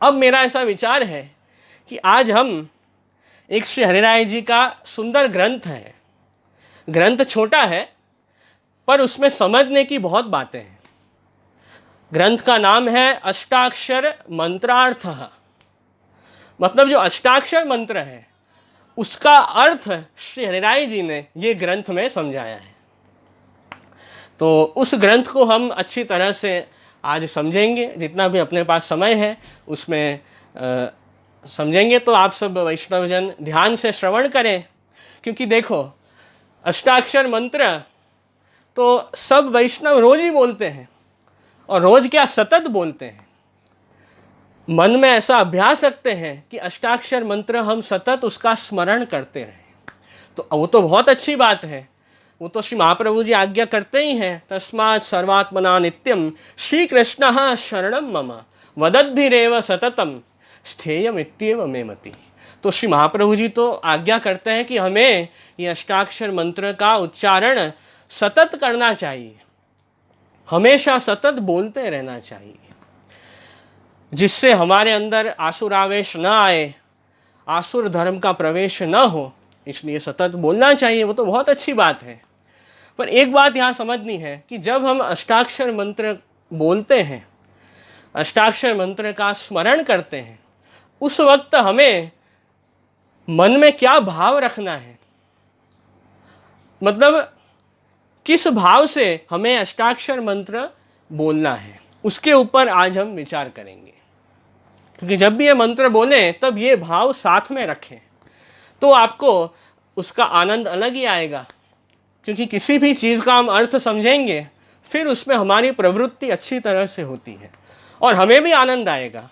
अब मेरा ऐसा विचार है कि आज हम एक श्री हरिराय जी का सुंदर ग्रंथ है, ग्रंथ छोटा है पर उसमें समझने की बहुत बातें हैं। ग्रंथ का नाम है अष्टाक्षर मंत्रार्थ, मतलब जो अष्टाक्षर मंत्र है उसका अर्थ श्री हरिराय जी ने ये ग्रंथ में समझाया है। तो उस ग्रंथ को हम अच्छी तरह से आज समझेंगे, जितना भी अपने पास समय है उसमें समझेंगे। तो आप सब वैष्णवजन ध्यान से श्रवण करें, क्योंकि देखो अष्टाक्षर मंत्र तो सब वैष्णव रोज ही बोलते हैं, और रोज क्या सतत बोलते हैं। मन में ऐसा अभ्यास रखते हैं कि अष्टाक्षर मंत्र हम सतत उसका स्मरण करते रहें। तो वो तो बहुत अच्छी बात है, वो तो श्री महाप्रभु जी आज्ञा करते ही हैं, तस्मात् सर्वात्मना नित्यम श्री कृष्ण शरणम मम वदद्भिरेव सततम स्थेयमित्येव मे मति। तो श्री महाप्रभु जी तो आज्ञा करते हैं कि हमें ये अष्टाक्षर मंत्र का उच्चारण सतत करना चाहिए, हमेशा सतत बोलते रहना चाहिए, जिससे हमारे अंदर आसुर आवेश न आए, आसुर धर्म का प्रवेश न हो। इसलिए सतत बोलना चाहिए, वो तो बहुत अच्छी बात है। पर एक बात यहाँ समझनी है कि जब हम अष्टाक्षर मंत्र बोलते हैं, अष्टाक्षर मंत्र का स्मरण करते हैं, उस वक्त हमें मन में क्या भाव रखना है, मतलब किस भाव से हमें अष्टाक्षर मंत्र बोलना है, उसके ऊपर आज हम विचार करेंगे। क्योंकि जब भी ये मंत्र बोलें तब ये भाव साथ में रखें, तो आपको उसका आनंद अलग ही आएगा। क्योंकि किसी भी चीज़ का हम अर्थ समझेंगे फिर उसमें हमारी प्रवृत्ति अच्छी तरह से होती है और हमें भी आनंद आएगा।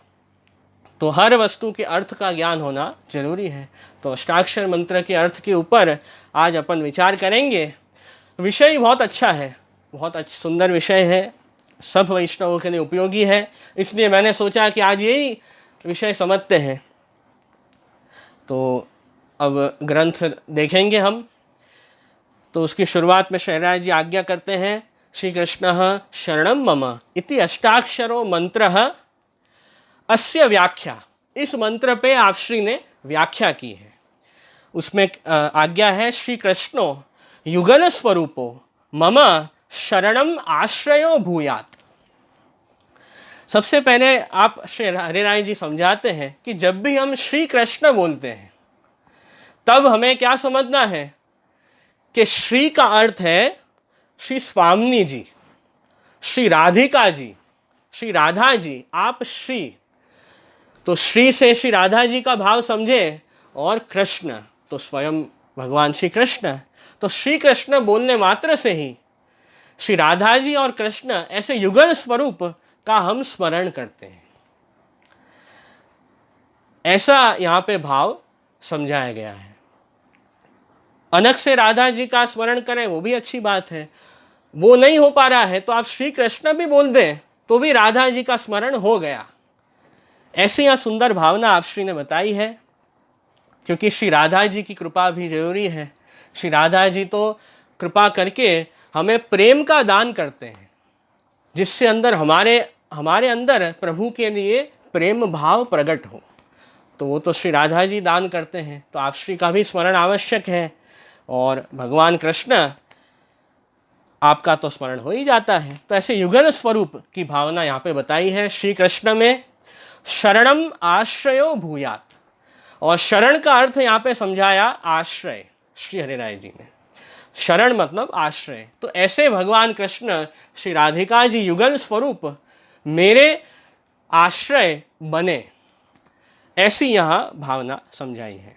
तो हर वस्तु के अर्थ का ज्ञान होना जरूरी है। तो अष्टाक्षर मंत्र के अर्थ के ऊपर आज अपन विचार करेंगे। विषय बहुत अच्छा है, बहुत सुंदर विषय है, सब वैष्णवों के लिए उपयोगी है, इसलिए मैंने सोचा कि आज यही विषय समझते हैं। तो अब ग्रंथ देखेंगे हम। तो उसकी शुरुआत में शहराज जी आज्ञा करते हैं, श्री कृष्ण शरणम मम इति अष्टाक्षरो मंत्र अस्य व्याख्या। इस मंत्र पे आप श्री ने व्याख्या की है। उसमें आज्ञा है, श्री कृष्णो युगल स्वरूपो मम शरणम आश्रयो भूयात। सबसे पहले आप श्री हरिराय जी समझाते हैं कि जब भी हम श्री कृष्ण बोलते हैं तब हमें क्या समझना है कि श्री का अर्थ है श्री स्वामिनी जी, श्री राधिका जी, श्री राधा जी। आप श्री, तो श्री से श्री राधा जी का भाव समझे, और कृष्ण तो स्वयं भगवान श्री कृष्ण। तो श्री कृष्ण बोलने मात्र से ही श्री राधा जी और कृष्ण ऐसे युगल स्वरूप का हम स्मरण करते हैं। ऐसा यहाँ पे भाव समझाया गया है। अनक से राधा जी का स्मरण करें वो भी अच्छी बात है, वो नहीं हो पा रहा है तो आप श्री कृष्ण भी बोल दें तो भी राधा जी का स्मरण हो गया। ऐसी यहाँ सुंदर भावना आप श्री ने बताई है, क्योंकि श्री राधा जी की कृपा भी जरूरी है। श्री राधा जी तो कृपा करके हमें प्रेम का दान करते हैं, जिससे अंदर हमारे अंदर प्रभु के लिए प्रेम भाव प्रकट हो। तो वो तो श्री राधा जी दान करते हैं, तो आप श्री का भी स्मरण आवश्यक है। और भगवान कृष्ण आपका तो स्मरण हो ही जाता है। तो ऐसे युगल स्वरूप की भावना यहाँ पे बताई है। श्री कृष्ण में शरणम आश्रयो भूयात, और शरण का अर्थ यहाँ पे समझाया आश्रय, श्री हरिराय जी ने। शरण मतलब आश्रय। तो ऐसे भगवान कृष्ण श्री राधिका जी युगल स्वरूप मेरे आश्रय बने, ऐसी यहाँ भावना समझाई है।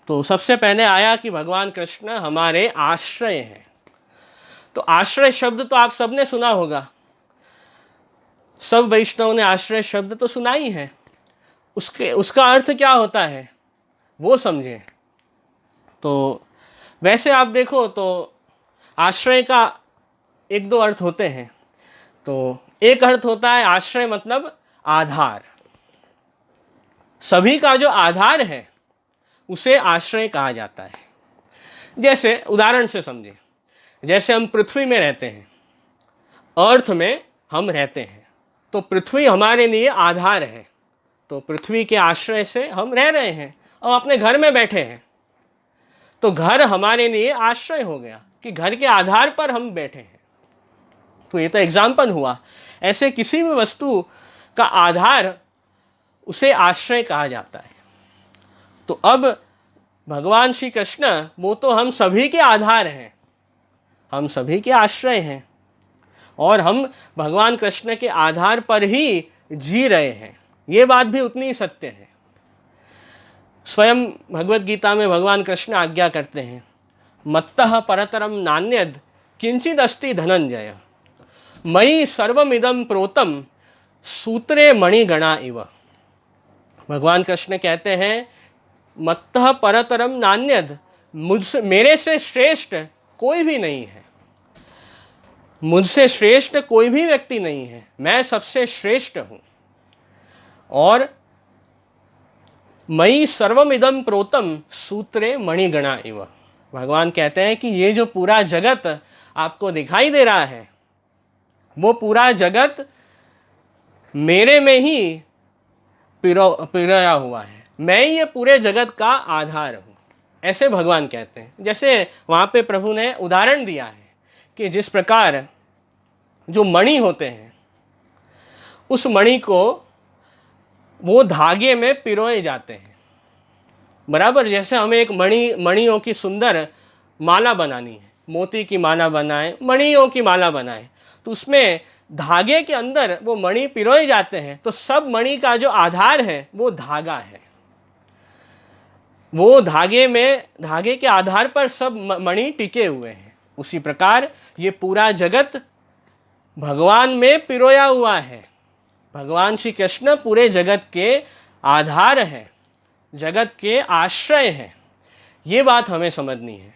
तो सबसे पहले आया कि भगवान कृष्ण हमारे आश्रय हैं। तो आश्रय शब्द तो आप सबने सुना होगा, सब वैष्णव ने आश्रय शब्द तो सुना ही है। उसका अर्थ क्या होता है वो समझें। तो वैसे आप देखो तो आश्रय का एक दो अर्थ होते हैं। तो एक अर्थ होता है आश्रय मतलब आधार, सभी का जो आधार है उसे आश्रय कहा जाता है। जैसे उदाहरण से समझें, जैसे हम पृथ्वी में रहते हैं, अर्थ में हम रहते हैं, तो पृथ्वी हमारे लिए आधार है। तो पृथ्वी के आश्रय से हम रह रहे हैं, अब अपने घर में बैठे हैं तो घर हमारे लिए आश्रय हो गया कि घर के आधार पर हम बैठे हैं। तो ये तो एग्जाम्पल हुआ। ऐसे किसी भी वस्तु का आधार उसे आश्रय कहा जाता है। तो अब भगवान श्री कृष्ण वो तो हम सभी के आधार हैं, हम सभी के आश्रय हैं और हम भगवान कृष्ण के आधार पर ही जी रहे हैं। ये बात भी उतनी ही सत्य है। स्वयं भगवत गीता में भगवान कृष्ण आज्ञा करते हैं, मत्तः परतरम नान्यद किंचिद अस्ति धनंजय मयि सर्वमिदं प्रोतम सूत्रे मणिगणा इव। भगवान कृष्ण कहते हैं, मत्तः परतरम नान्यद, मुझसे मेरे से श्रेष्ठ कोई भी नहीं है, मुझसे श्रेष्ठ कोई भी व्यक्ति नहीं है, मैं सबसे श्रेष्ठ हूं। और मयि सर्वमिदं प्रोतम सूत्रे मणिगणा इव। भगवान कहते हैं कि ये जो पूरा जगत आपको दिखाई दे रहा है वो पूरा जगत मेरे में ही पिरोया हुआ है, मैं ये पूरे जगत का आधार हूँ, ऐसे भगवान कहते हैं। जैसे वहाँ पे प्रभु ने उदाहरण दिया है कि जिस प्रकार जो मणि होते हैं उस मणि को वो धागे में पिरोए जाते हैं, बराबर जैसे हमें एक मणियों की सुंदर माला बनानी है, मोती की माला बनाए, मणियों की माला बनाए, तो उसमें धागे के अंदर वो मणि पिरोए जाते हैं। तो सब मणि का जो आधार है वो धागा है, वो धागे के आधार पर सब मणि टिके हुए हैं। उसी प्रकार ये पूरा जगत भगवान में पिरोया हुआ है। भगवान श्री कृष्ण पूरे जगत के आधार हैं, जगत के आश्रय हैं। ये बात हमें समझनी है।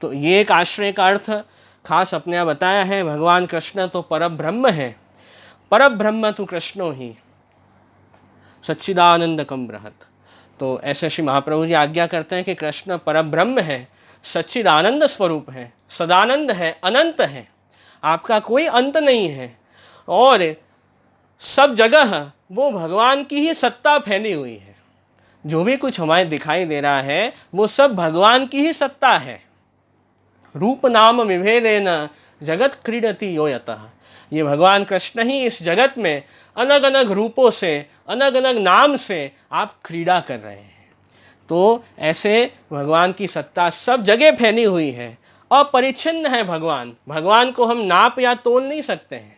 तो ये एक आश्रय का अर्थ खास अपने यहाँ बताया है। भगवान कृष्ण तो परब्रह्म है, परब्रह्म तो कृष्णो ही सच्चिदानंदकम बृहत। तो ऐसे श्री महाप्रभु जी आज्ञा करते हैं कि कृष्ण परब्रह्म है, सच्चिदानंद स्वरूप है, सदानंद है, अनंत है, आपका कोई अंत नहीं है और सब जगह वो भगवान की ही सत्ता फैली हुई है। जो भी कुछ हमारे दिखाई दे रहा है वो सब भगवान की ही सत्ता है। रूप नाम विभेदेन जगत क्रीडति यो यतः। ये भगवान कृष्ण ही इस जगत में अलग अलग रूपों से, अलग अलग नाम से आप क्रीड़ा कर रहे हैं। तो ऐसे भगवान की सत्ता सब जगह फैली हुई है, अपरिच्छिन्न है भगवान। भगवान को हम नाप या तोल नहीं सकते हैं,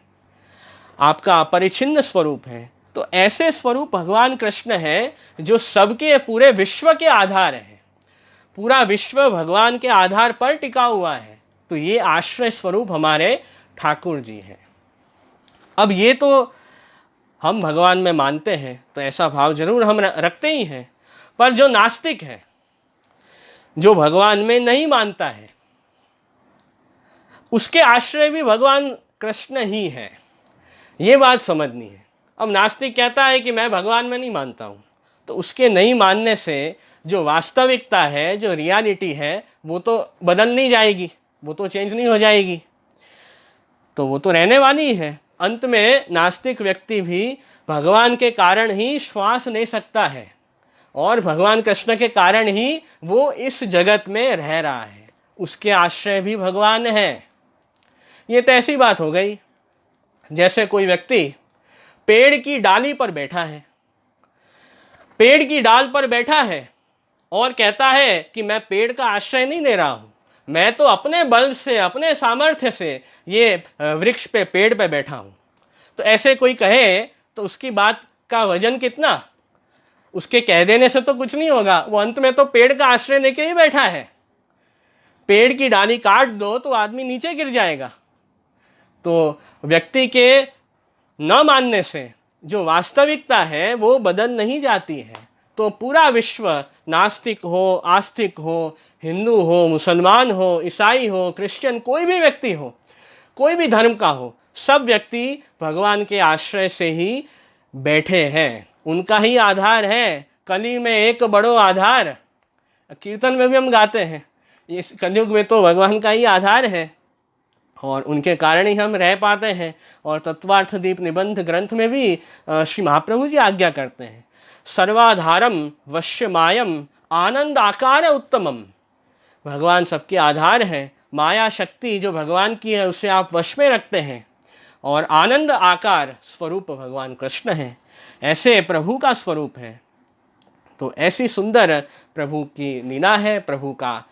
आपका अपरिच्छिन्न स्वरूप है। तो ऐसे स्वरूप भगवान कृष्ण है जो सबके पूरे विश्व के आधार है। पूरा विश्व भगवान के आधार पर टिका हुआ है। तो ये आश्रय स्वरूप हमारे ठाकुर जी हैं। अब ये तो हम भगवान में मानते हैं तो ऐसा भाव जरूर हम रखते ही हैं, पर जो नास्तिक है, जो भगवान में नहीं मानता है, उसके आश्रय भी भगवान कृष्ण ही है। ये बात समझनी है। अब नास्तिक कहता है कि मैं भगवान में नहीं मानता हूँ, तो उसके नहीं मानने से जो वास्तविकता है, जो रियलिटी है, वो तो बदल नहीं जाएगी, वो तो चेंज नहीं हो जाएगी, तो वो तो रहने वाली ही है। अंत में नास्तिक व्यक्ति भी भगवान के कारण ही श्वास ले सकता है और भगवान कृष्ण के कारण ही वो इस जगत में रह रहा है। उसके आश्रय भी भगवान है। ये तो ऐसी बात हो गई जैसे कोई व्यक्ति पेड़ की डाली पर बैठा है, पेड़ की डाल पर बैठा है और कहता है कि मैं पेड़ का आश्रय नहीं ले रहा हूं, मैं तो अपने बल से, अपने सामर्थ्य से ये वृक्ष पे, पेड़ पे बैठा हूं। तो ऐसे कोई कहे तो उसकी बात का वजन कितना? उसके कह देने से तो कुछ नहीं होगा, वो अंत में तो पेड़ का आश्रय लेके ही बैठा है। पेड़ की डाली काट दो तो आदमी नीचे गिर जाएगा। तो व्यक्ति के न मानने से जो वास्तविकता है वो बदल नहीं जाती है। तो पूरा विश्व, नास्तिक हो, आस्तिक हो, हिंदू हो, मुसलमान हो, ईसाई हो, क्रिश्चियन, कोई भी व्यक्ति हो, कोई भी धर्म का हो, सब व्यक्ति भगवान के आश्रय से ही बैठे हैं, उनका ही आधार है। कली में एक बड़ो आधार, कीर्तन में भी हम गाते हैं, इस कलयुग में तो भगवान का ही आधार है और उनके कारण ही हम रह पाते हैं। और तत्वार्थ दीप निबंध ग्रंथ में भी श्री महाप्रभु जी आज्ञा करते हैं सर्वाधारम वश्यमायम आनंद आकार उत्तमम। भगवान सबके आधार है, माया शक्ति जो भगवान की है उसे आप वश में रखते हैं, और आनंद आकार स्वरूप भगवान कृष्ण है, ऐसे प्रभु का स्वरूप है। तो ऐसी सुंदर प्रभु की लीला है, प्रभु का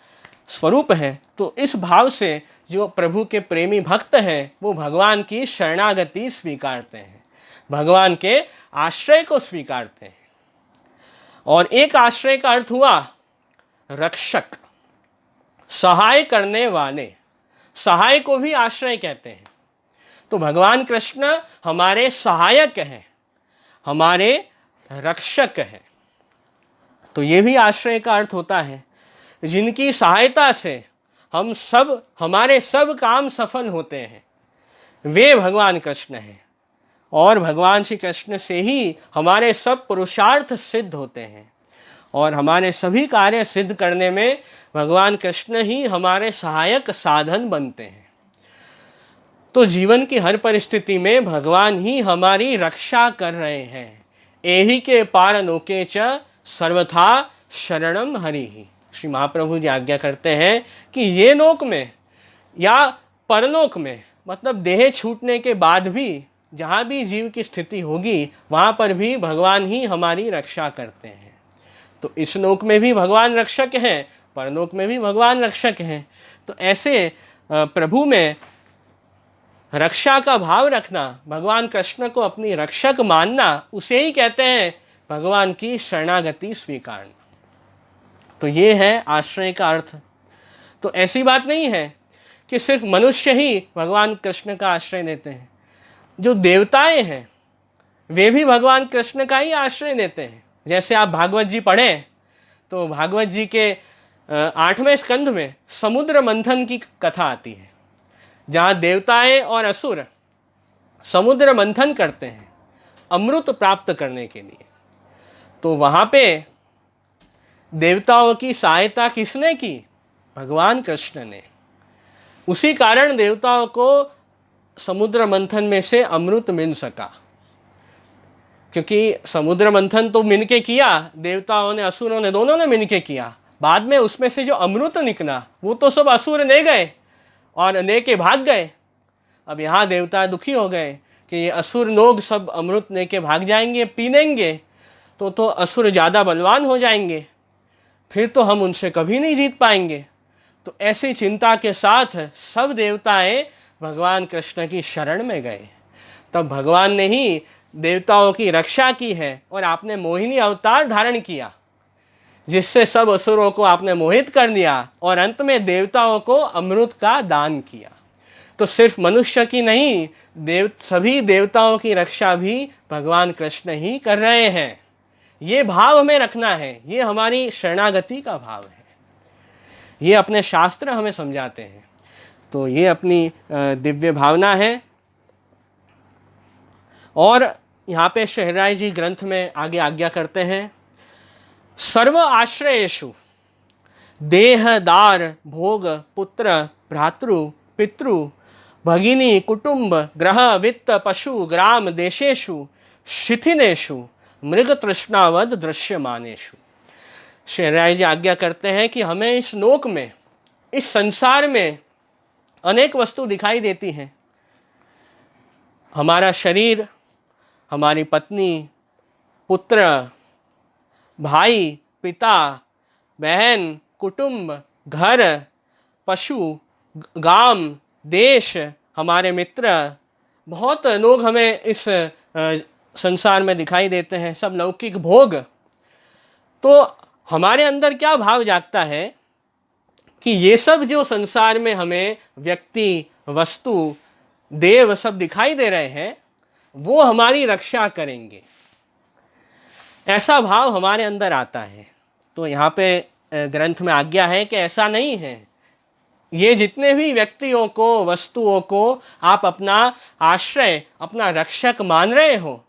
स्वरूप है। तो इस भाव से जो प्रभु के प्रेमी भक्त हैं वो भगवान की शरणागति स्वीकारते हैं, भगवान के आश्रय को स्वीकारते हैं। और एक आश्रय का अर्थ हुआ रक्षक, सहाय करने वाले, सहाय को भी आश्रय कहते हैं। तो भगवान कृष्ण हमारे सहायक हैं, हमारे रक्षक हैं। तो ये भी आश्रय का अर्थ होता है, जिनकी सहायता से हम सब, हमारे सब काम सफल होते हैं, वे भगवान कृष्ण हैं। और भगवान श्री कृष्ण से ही हमारे सब पुरुषार्थ सिद्ध होते हैं, और हमारे सभी कार्य सिद्ध करने में भगवान कृष्ण ही हमारे सहायक साधन बनते हैं। तो जीवन की हर परिस्थिति में भगवान ही हमारी रक्षा कर रहे हैं। एहि के पार लोके च सर्वथा शरणम हरि ही। श्री महाप्रभु जी आज्ञा करते हैं कि ये लोक में या परलोक में, मतलब देह छूटने के बाद भी जहाँ भी जीव की स्थिति होगी वहाँ पर भी भगवान ही हमारी रक्षा करते हैं। तो इस लोक में भी भगवान रक्षक हैं, परलोक में भी भगवान रक्षक हैं। तो ऐसे प्रभु में रक्षा का भाव रखना, भगवान कृष्ण को अपनी रक्षक मानना, उसे ही कहते हैं भगवान की शरणागति स्वीकारना। तो ये है आश्रय का अर्थ। तो ऐसी बात नहीं है कि सिर्फ मनुष्य ही भगवान कृष्ण का आश्रय लेते हैं, जो देवताएं हैं वे भी भगवान कृष्ण का ही आश्रय लेते हैं। जैसे आप भागवत जी पढ़ें तो भागवत जी के 8वें स्कंध में समुद्र मंथन की कथा आती है, जहाँ देवताएं और असुर समुद्र मंथन करते हैं अमृत प्राप्त करने के लिए। तो वहाँ पे देवताओं की सहायता किसने की? भगवान कृष्ण ने। उसी कारण देवताओं को समुद्र मंथन में से अमृत मिल सका, क्योंकि समुद्र मंथन तो मिलके किया, देवताओं ने असुरों ने दोनों ने मिलके किया। बाद में उसमें से जो अमृत निकला वो तो सब असुर ले गए और लेके भाग गए। अब यहाँ देवता दुखी हो गए कि ये असुर लोग सब अमृत लेके भाग जाएंगे, पी लेंगे तो असुर ज़्यादा बलवान हो जाएंगे, फिर तो हम उनसे कभी नहीं जीत पाएंगे। तो ऐसी चिंता के साथ सब देवताएं भगवान कृष्ण की शरण में गए। तब भगवान ने ही देवताओं की रक्षा की है और आपने मोहिनी अवतार धारण किया, जिससे सब असुरों को आपने मोहित कर दिया और अंत में देवताओं को अमृत का दान किया। तो सिर्फ मनुष्य की नहीं, सभी देवताओं की रक्षा भी भगवान कृष्ण ही कर रहे हैं। ये भाव हमें रखना है, ये हमारी शरणागति का भाव है, ये अपने शास्त्र हमें समझाते हैं। तो ये अपनी दिव्य भावना है। और यहाँ पे शहराई जी ग्रंथ में आगे आज्ञा करते हैं, सर्व आश्रयेषु देहदार भोग पुत्र भ्रातृ पितृ भगिनी कुटुंब ग्रह वित्त पशु ग्राम देशेषु शिथिलेषु मृग तृष्णावद दृश्यमानेषु। शहराई जी आज्ञा करते हैं कि हमें इस लोक में, इस संसार में अनेक वस्तु दिखाई देती हैं। हमारा शरीर, हमारी पत्नी, पुत्र, भाई, पिता, बहन, कुटुंब, घर, पशु, गांव, देश, हमारे मित्र, बहुत लोग हमें इस संसार में दिखाई देते हैं, सब लौकिक भोग। तो हमारे अंदर क्या भाव जागता है कि ये सब जो संसार में हमें व्यक्ति, वस्तु, देव सब दिखाई दे रहे हैं वो हमारी रक्षा करेंगे, ऐसा भाव हमारे अंदर आता है। तो यहाँ पे ग्रंथ में आज्ञा है कि ऐसा नहीं है। ये जितने भी व्यक्तियों को, वस्तुओं को आप अपना आश्रय, अपना रक्षक मान रहे हो,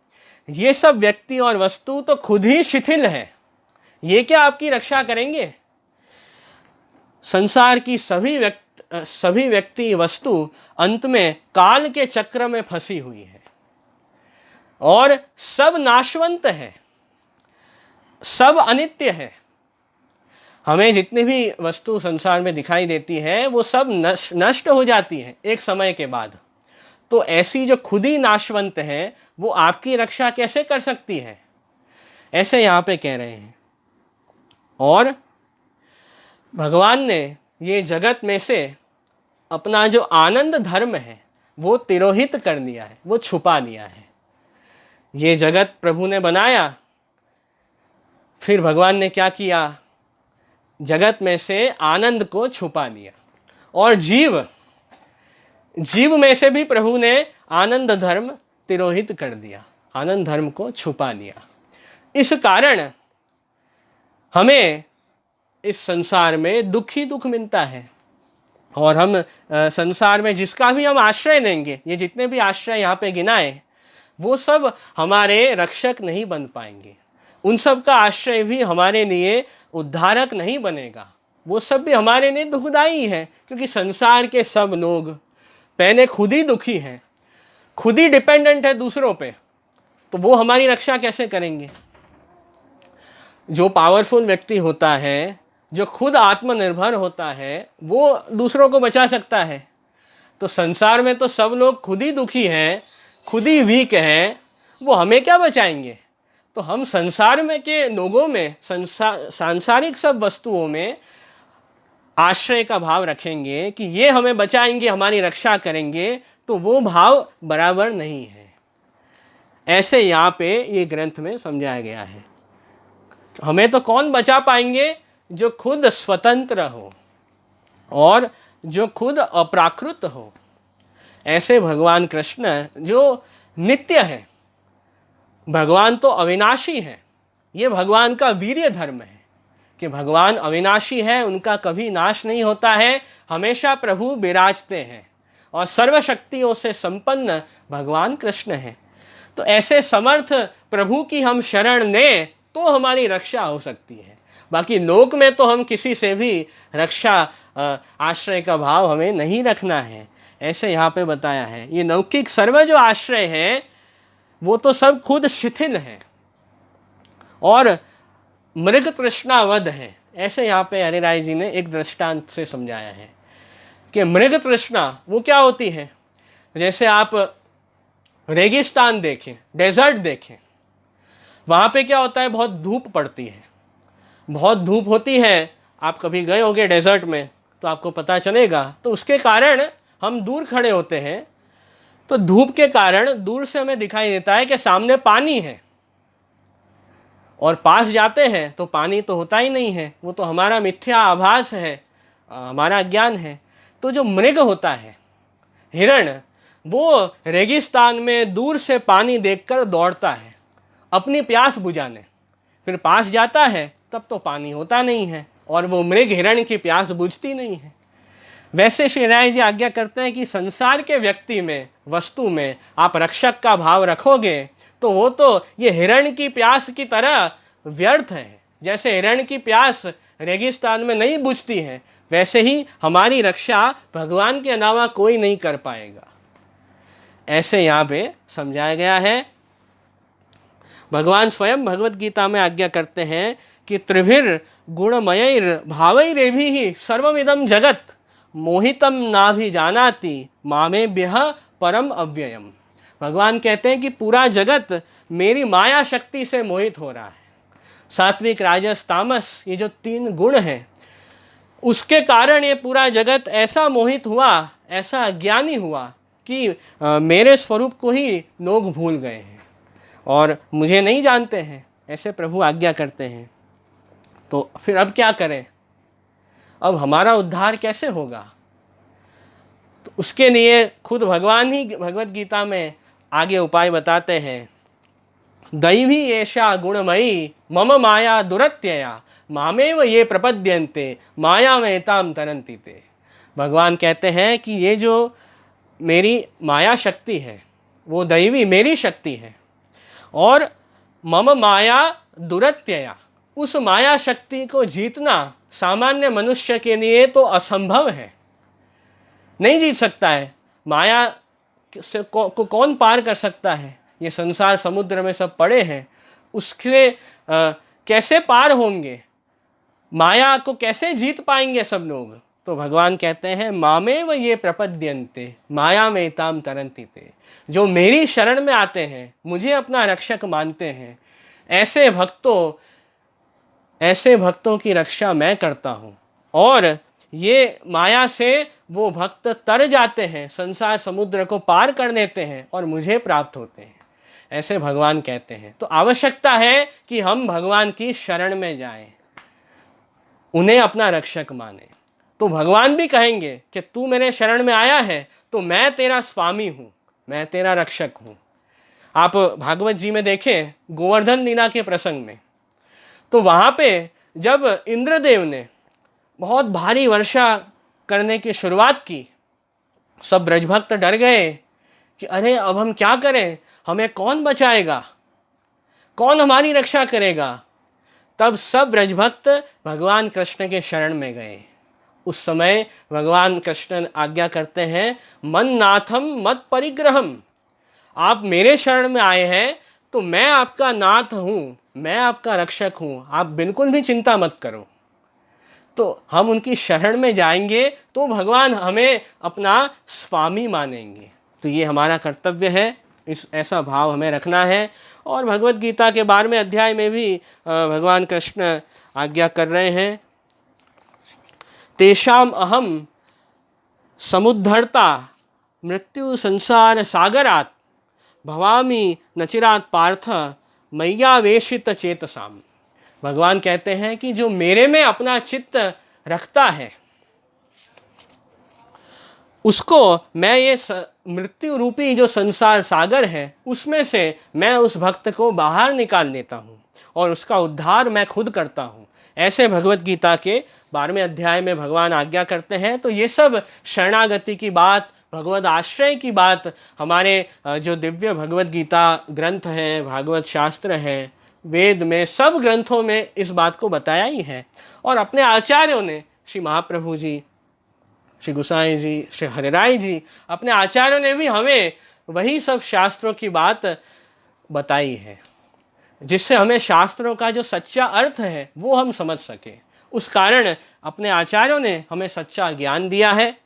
ये सब व्यक्ति और वस्तु तो खुद ही शिथिल है, ये क्या आपकी रक्षा करेंगे? संसार की सभी व्यक्ति वस्तु अंत में काल के चक्र में फंसी हुई है और सब नाशवंत है। सब अनित्य है। हमें जितनी भी वस्तु संसार में दिखाई देती है वो सब नष्ट हो जाती है एक समय के बाद। तो ऐसी जो खुद ही नाशवंत है वो आपकी रक्षा कैसे कर सकती है, ऐसे यहाँ पे कह रहे हैं। और भगवान ने ये जगत में से अपना जो आनंद धर्म है वो तिरोहित कर दिया है, वो छुपा दिया है। ये जगत प्रभु ने बनाया, फिर भगवान ने क्या किया, जगत में से आनंद को छुपा दिया। और जीव में से भी प्रभु ने आनंद धर्म तिरोहित कर दिया, आनंद धर्म को छुपा दिया। इस कारण हमें इस संसार में दुख ही दुख मिलता है। और हम संसार में जिसका भी हम आश्रय लेंगे, ये जितने भी आश्रय यहाँ पे गिनाए, वो सब हमारे रक्षक नहीं बन पाएंगे। उन सब का आश्रय भी हमारे लिए उद्धारक नहीं बनेगा, वो सब भी हमारे लिए दुखदाई है। क्योंकि संसार के सब लोग पहले खुद ही दुखी हैं, खुद ही डिपेंडेंट है दूसरों पे, तो वो हमारी रक्षा कैसे करेंगे। जो पावरफुल व्यक्ति होता है, जो खुद आत्मनिर्भर होता है, वो दूसरों को बचा सकता है। तो संसार में तो सब लोग खुद ही दुखी हैं, खुद ही वीक हैं, वो हमें क्या बचाएंगे। तो हम संसार में के लोगों में, सांसारिक सब वस्तुओं में आश्रय का भाव रखेंगे कि ये हमें बचाएंगे, हमारी रक्षा करेंगे, तो वो भाव बराबर नहीं है। ऐसे यहाँ पे ये ग्रंथ में समझाया गया है। हमें तो कौन बचा पाएंगे, जो खुद स्वतंत्र हो और जो खुद अप्राकृत हो। ऐसे भगवान कृष्ण जो नित्य है, भगवान तो अविनाशी है। ये भगवान का वीर्य धर्म है कि भगवान अविनाशी है, उनका कभी नाश नहीं होता है, हमेशा प्रभु विराजते हैं और सर्वशक्तियों से संपन्न भगवान कृष्ण है। तो ऐसे समर्थ प्रभु की हम शरण लें तो हमारी रक्षा हो सकती है। बाकी लोक में तो हम किसी से भी रक्षा आश्रय का भाव हमें नहीं रखना है, ऐसे यहाँ पे बताया है। ये लौकिक सर्व जो आश्रय है वो तो सब खुद शिथिल है और मृग तृष्णावध है। ऐसे यहाँ पे हरि राय जी ने एक दृष्टांत से समझाया है कि मृग तृष्णा वो क्या होती है। जैसे आप रेगिस्तान देखें, डेजर्ट देखें, वहाँ पे क्या होता है, बहुत धूप पड़ती है, बहुत धूप होती है। आप कभी गए होंगे डेजर्ट में तो आपको पता चलेगा। तो उसके कारण हम दूर खड़े होते हैं, तो धूप के कारण दूर से हमें दिखाई देता है कि सामने पानी है, और पास जाते हैं तो पानी तो होता ही नहीं है, वो तो हमारा मिथ्या आभास है, हमारा अज्ञान है। तो जो मृग होता है, हिरण, वो रेगिस्तान में दूर से पानी देखकर दौड़ता है अपनी प्यास बुझाने, फिर पास जाता है तब तो पानी होता नहीं है और वो मृग हिरण की प्यास बुझती नहीं है। वैसे श्री राय जी आज्ञा करते हैं कि संसार के व्यक्ति में, वस्तु में आप रक्षक का भाव रखोगे तो वो तो ये हिरण की प्यास की तरह व्यर्थ है। जैसे हिरण की प्यास रेगिस्तान में नहीं बुझती है, वैसे ही हमारी रक्षा भगवान के अलावा कोई नहीं कर पाएगा। ऐसे यहाँ पे समझाया गया है। भगवान स्वयं भगवत गीता में आज्ञा करते हैं कि त्रिभिर गुणमयैर भावैरेभिः सर्वमिदं जगत मोहितम ना भी जानाति मामेभ्यः परम अव्ययम। भगवान कहते हैं कि पूरा जगत मेरी माया शक्ति से मोहित हो रहा है। सात्विक, राजस, तामस, ये जो 3 गुण हैं, उसके कारण ये पूरा जगत ऐसा मोहित हुआ, ऐसा अज्ञानी हुआ कि मेरे स्वरूप को ही लोग भूल गए हैं और मुझे नहीं जानते हैं। ऐसे प्रभु आज्ञा करते हैं। तो फिर अब क्या करें, अब हमारा उद्धार कैसे होगा। तो उसके लिए खुद भगवान ही भगवत गीता में आगे उपाय बताते हैं। दैवी एषा गुणमयी मम माया दुरत्यया मामेव ये प्रपद्यन्ते मायामेतां तरन्ति ते। भगवान कहते हैं कि ये जो मेरी माया शक्ति है वो दैवी मेरी शक्ति है, और मम माया दुरत्यया, उस माया शक्ति को जीतना सामान्य मनुष्य के लिए तो असंभव है, नहीं जीत सकता है। माया से को कौन पार कर सकता है। ये संसार समुद्र में सब पड़े हैं, उसके कैसे पार होंगे, माया को कैसे जीत पाएंगे सब लोग? तो भगवान कहते हैं मामेव ये प्रपद्यन्ते माया में ताम तरंति ते। जो मेरी शरण में आते हैं, मुझे अपना रक्षक मानते हैं, ऐसे भक्तों की रक्षा मैं करता हूँ। और ये माया से वो भक्त तर जाते हैं, संसार समुद्र को पार कर लेते हैं और मुझे प्राप्त होते हैं, ऐसे भगवान कहते हैं। तो आवश्यकता है कि हम भगवान की शरण में जाएं, उन्हें अपना रक्षक माने। तो भगवान भी कहेंगे कि तू मेरे शरण में आया है तो मैं तेरा स्वामी हूं, मैं तेरा रक्षक हूं। आप भागवत जी में देखें गोवर्धन लीला के प्रसंग में, तो वहां पे जब इंद्रदेव ने बहुत भारी वर्षा करने की शुरुआत की, सब ब्रजभक्त डर गए कि अरे अब हम क्या करें, हमें कौन बचाएगा, कौन हमारी रक्षा करेगा। तब सब ब्रजभक्त भगवान कृष्ण के शरण में गए। उस समय भगवान कृष्ण आज्ञा करते हैं मन नाथम मत परिग्रहम, आप मेरे शरण में आए हैं तो मैं आपका नाथ हूं, मैं आपका रक्षक हूं, आप बिल्कुल भी चिंता मत करो। तो हम उनकी शरण में जाएंगे तो भगवान हमें अपना स्वामी मानेंगे। तो ये हमारा कर्तव्य है, ऐसा भाव हमें रखना है। और भगवत गीता के 12वें अध्याय में भी भगवान कृष्ण आज्ञा कर रहे हैं तेषाम अहम समुद्धर्ता मृत्यु संसार सागरात भवामी नचिरात पार्थ मय्यावेशित चेतसाम। भगवान कहते हैं कि जो मेरे में अपना चित्त रखता है उसको मैं ये मृत्यु रूपी जो संसार सागर है उसमें से मैं उस भक्त को बाहर निकाल लेता हूँ और उसका उद्धार मैं खुद करता हूँ। ऐसे भगवत गीता के 12वें अध्याय में भगवान आज्ञा करते हैं। तो ये सब शरणागति की बात, भगवत आश्रय की बात हमारे जो दिव्य भगवत गीता ग्रंथ हैं, भागवत शास्त्र है, वेद में, सब ग्रंथों में इस बात को बताया ही है। और अपने आचार्यों ने, श्री महाप्रभु जी, श्री गोसाई जी, श्री हरिराय जी, अपने आचार्यों ने भी हमें वही सब शास्त्रों की बात बताई है, जिससे हमें शास्त्रों का जो सच्चा अर्थ है वो हम समझ सके। उस कारण अपने आचार्यों ने हमें सच्चा ज्ञान दिया है।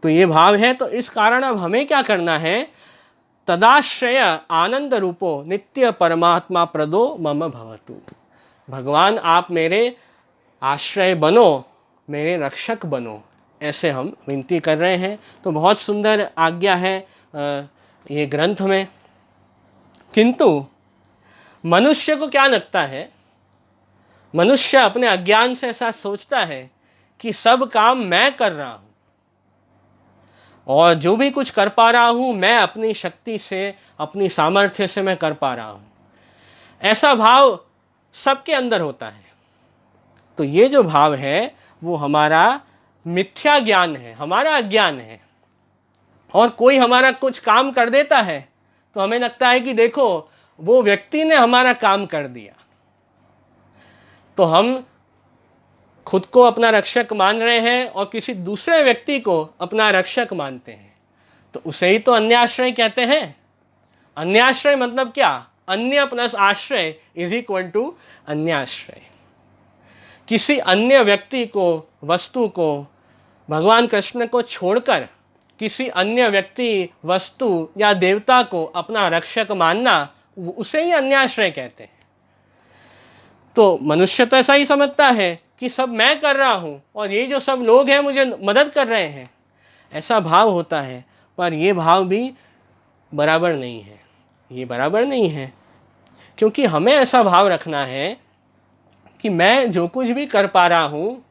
तो ये भाव है। तो इस कारण अब हमें क्या करना है, तदाश्रय आनंद रूपो नित्य परमात्मा प्रदो मम भवतु। भगवान आप मेरे आश्रय बनो, मेरे रक्षक बनो, ऐसे हम विनती कर रहे हैं। तो बहुत सुंदर आज्ञा है ये ग्रंथ में। किंतु मनुष्य को क्या लगता है, मनुष्य अपने अज्ञान से ऐसा सोचता है कि सब काम मैं कर रहा हूं और जो भी कुछ कर पा रहा हूं मैं अपनी शक्ति से, अपनी सामर्थ्य से मैं कर पा रहा हूं। ऐसा भाव सबके अंदर होता है। तो ये जो भाव है वो हमारा मिथ्या ज्ञान है, हमारा अज्ञान है। और कोई हमारा कुछ काम कर देता है तो हमें लगता है कि देखो वो व्यक्ति ने हमारा काम कर दिया, तो हम खुद को अपना रक्षक मान रहे हैं और किसी दूसरे व्यक्ति को अपना रक्षक मानते हैं। तो उसे ही तो अन्याश्रय कहते हैं। अन्याश्रय मतलब क्या, अन्य प्लस आश्रय इज इक्वल टू अन्याश्रय। किसी अन्य व्यक्ति को, वस्तु को, भगवान कृष्ण को छोड़कर किसी अन्य व्यक्ति, वस्तु या देवता को अपना रक्षक मानना, उसे ही अन्याश्रय कहते हैं। तो मनुष्य तो ऐसा ही समझता है कि सब मैं कर रहा हूँ और ये जो सब लोग हैं मुझे मदद कर रहे हैं, ऐसा भाव होता है। पर ये भाव भी बराबर नहीं है, ये बराबर नहीं है। क्योंकि हमें ऐसा भाव रखना है कि मैं जो कुछ भी कर पा रहा हूँ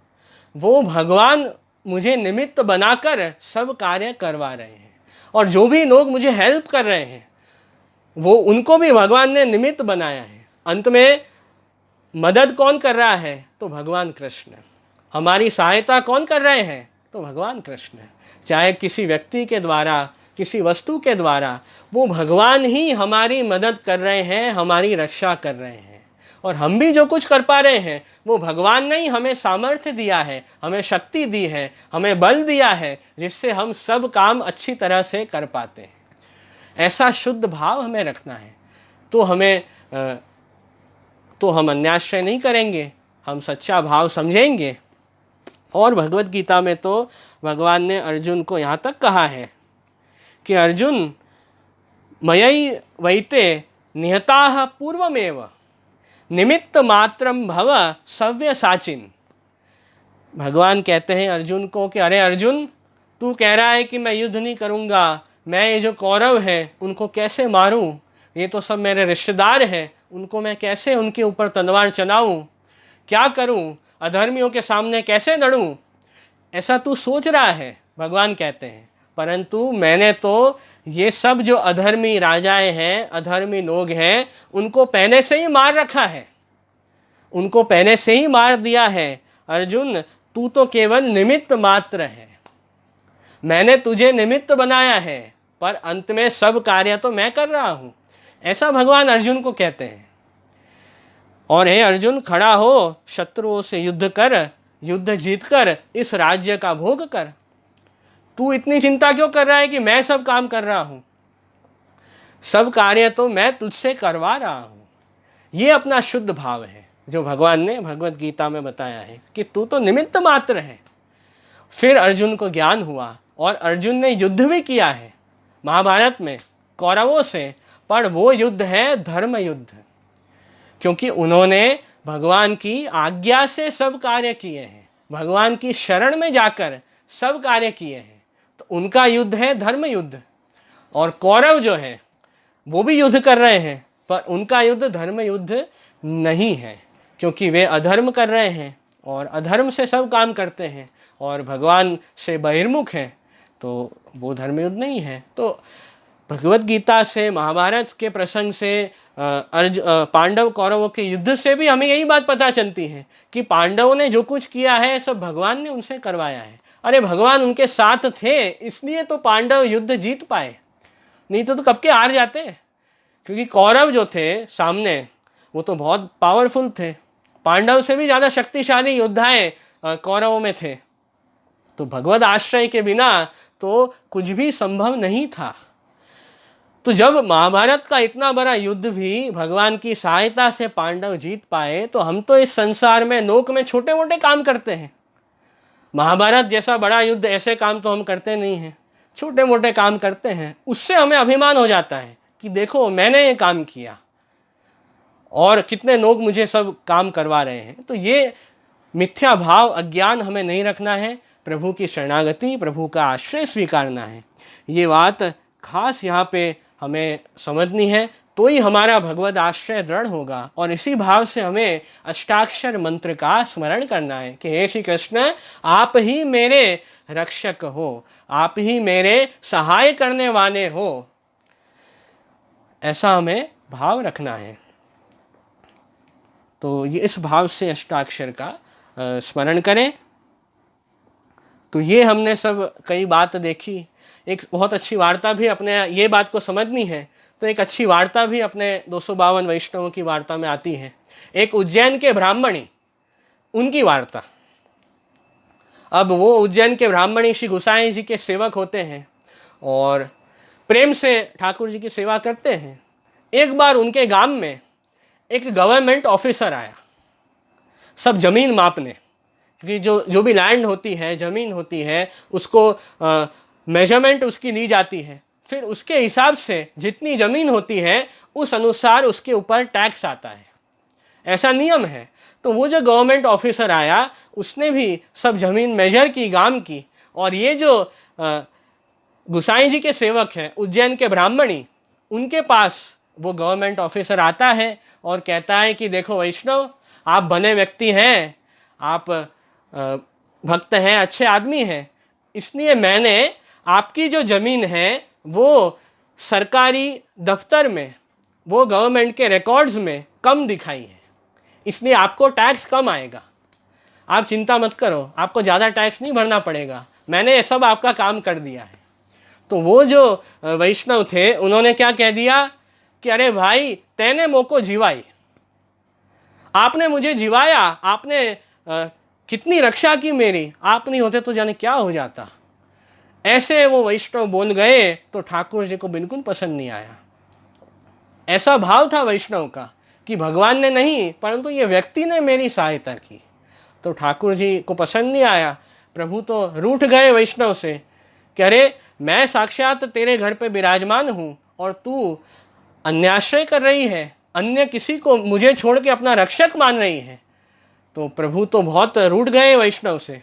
वो भगवान मुझे निमित्त बनाकर सब कार्य करवा रहे हैं, और जो भी लोग मुझे हेल्प कर रहे हैं वो उनको भी भगवान ने निमित्त बनाया है। अंत में मदद कौन कर रहा है, तो भगवान कृष्ण। हमारी सहायता कौन कर रहे हैं, तो भगवान कृष्ण। चाहे किसी व्यक्ति के द्वारा, किसी वस्तु के द्वारा, वो भगवान ही हमारी मदद कर रहे हैं, हमारी रक्षा कर रहे हैं। और हम भी जो कुछ कर पा रहे हैं वो भगवान ने ही हमें सामर्थ्य दिया है, हमें शक्ति दी है, हमें बल दिया है, जिससे हम सब काम अच्छी तरह से कर पाते हैं। ऐसा शुद्ध भाव हमें रखना है। तो हमें तो हम अन्याश्रय नहीं करेंगे, हम सच्चा भाव समझेंगे। और भगवत गीता में तो भगवान ने अर्जुन को यहाँ तक कहा है कि अर्जुन मयि वैते निहताः पूर्वमेव निमित्त मात्रम भव सव्य साचिन। भगवान कहते हैं अर्जुन को कि अरे अर्जुन, तू कह रहा है कि मैं युद्ध नहीं करूँगा, मैं ये जो कौरव हैं उनको कैसे मारूं, ये तो सब मेरे रिश्तेदार हैं, उनको मैं कैसे उनके ऊपर तलवार चलाऊं, क्या करूं, अधर्मियों के सामने कैसे लड़ूं, ऐसा तू सोच रहा है। भगवान कहते हैं परंतु मैंने तो ये सब जो अधर्मी राजाएं हैं, अधर्मी लोग हैं, उनको पहले से ही मार रखा है, उनको पहले से ही मार दिया है। अर्जुन, तू तो केवल निमित्त मात्र है, मैंने तुझे निमित्त बनाया है, पर अंत में सब कार्य तो मैं कर रहा हूं। ऐसा भगवान अर्जुन को कहते हैं। और हे अर्जुन, खड़ा हो, शत्रुओं से युद्ध कर, युद्ध जीतकर इस राज्य का भोग कर। तू इतनी चिंता क्यों कर रहा है कि मैं सब काम कर रहा हूं? सब कार्य तो मैं तुझसे करवा रहा हूं। ये अपना शुद्ध भाव है जो भगवान ने भगवत गीता में बताया है कि तू तो निमित्त मात्र है। फिर अर्जुन को ज्ञान हुआ और अर्जुन ने युद्ध भी किया है महाभारत में कौरवों से, पर वो युद्ध है धर्म युद्ध, क्योंकि उन्होंने भगवान की आज्ञा से सब कार्य किए हैं, भगवान की शरण में जाकर सब कार्य किए हैं, तो उनका युद्ध है धर्म युद्ध। और कौरव जो है वो भी युद्ध कर रहे हैं, पर उनका युद्ध धर्म युद्ध नहीं है, क्योंकि वे अधर्म कर रहे हैं और अधर्म से सब काम करते हैं और भगवान से बहिर्मुख हैं, तो वो धर्म युद्ध नहीं है। तो भगवत गीता से, महाभारत के प्रसंग से, पांडव कौरवों के युद्ध से भी हमें यही बात पता चलती है कि पांडवों ने जो कुछ किया है सब भगवान ने उनसे करवाया है। अरे भगवान उनके साथ थे, इसलिए तो पांडव युद्ध जीत पाए, नहीं तो कब के हार जाते। क्योंकि कौरव जो थे सामने वो तो बहुत पावरफुल थे, पांडव से भी ज़्यादा शक्तिशाली योद्धाएं कौरवों में थे, तो भगवत आश्रय के बिना तो कुछ भी संभव नहीं था। तो जब महाभारत का इतना बड़ा युद्ध भी भगवान की सहायता से पांडव जीत पाए, तो हम तो इस संसार में लोक में छोटे मोटे काम करते हैं। महाभारत जैसा बड़ा युद्ध ऐसे काम तो हम करते नहीं हैं, छोटे मोटे काम करते हैं, उससे हमें अभिमान हो जाता है कि देखो मैंने ये काम किया और कितने लोग मुझे सब काम करवा रहे हैं। तो ये मिथ्या भाव, अज्ञान हमें नहीं रखना है, प्रभु की शरणागति, प्रभु का आश्रय स्वीकारना है। ये बात खास यहाँ पे हमें समझनी है, तो ही हमारा भगवत आश्रय दृढ़ होगा। और इसी भाव से हमें अष्टाक्षर मंत्र का स्मरण करना है कि हे श्री कृष्ण, आप ही मेरे रक्षक हो, आप ही मेरे सहाय करने वाले हो, ऐसा हमें भाव रखना है। तो ये इस भाव से अष्टाक्षर का स्मरण करें। तो ये हमने सब कई बात देखी। एक बहुत अच्छी वार्ता भी अपने, ये बात को समझनी है तो एक अच्छी वार्ता भी अपने 252 वैष्णवों की वार्ता में आती है। एक उज्जैन के ब्राह्मणी, उनकी वार्ता। अब वो उज्जैन के ब्राह्मणी श्री गोसाई जी के सेवक होते हैं और प्रेम से ठाकुर जी की सेवा करते हैं। एक बार उनके गांव में एक गवर्नमेंट ऑफिसर आया, सब जमीन मापने, क्योंकि जो भी लैंड होती है, जमीन होती है, उसको मेजरमेंट उसकी ली जाती है, फिर उसके हिसाब से जितनी जमीन होती है उस अनुसार उसके ऊपर टैक्स आता है, ऐसा नियम है। तो वो जो गवर्नमेंट ऑफिसर आया उसने भी सब जमीन मेजर की, गांव की, और ये जो गुसाई जी के सेवक हैं उज्जैन के ब्राह्मणी, उनके पास वो गवर्नमेंट ऑफिसर आता है और कहता है कि देखो वैष्णव, आप भले व्यक्ति हैं, आप भक्त हैं, अच्छे आदमी हैं, इसलिए मैंने आपकी जो ज़मीन है वो सरकारी दफ्तर में, वो गवर्नमेंट के रिकॉर्ड्स में कम दिखाई है, इसलिए आपको टैक्स कम आएगा, आप चिंता मत करो, आपको ज़्यादा टैक्स नहीं भरना पड़ेगा, मैंने ये सब आपका काम कर दिया है। तो वो जो वैष्णव थे उन्होंने क्या कह दिया कि अरे भाई, तैने मोको जिवाई, आपने मुझे जिवाया, आपने कितनी रक्षा की मेरी, आप नहीं होते तो जाने क्या हो जाता। ऐसे वो वैष्णव बोल गए तो ठाकुर जी को बिल्कुल पसंद नहीं आया। ऐसा भाव था वैष्णव का कि भगवान ने नहीं परंतु ये व्यक्ति ने मेरी सहायता की। तो ठाकुर जी को पसंद नहीं आया। प्रभु तो रूठ गए वैष्णव से कि अरे मैं साक्षात तेरे घर पे विराजमान हूँ और तू अन्याश्रय कर रही है, अन्य किसी को मुझे छोड़ के अपना रक्षक मान रही है। तो प्रभु तो बहुत रूठ गए वैष्णव से।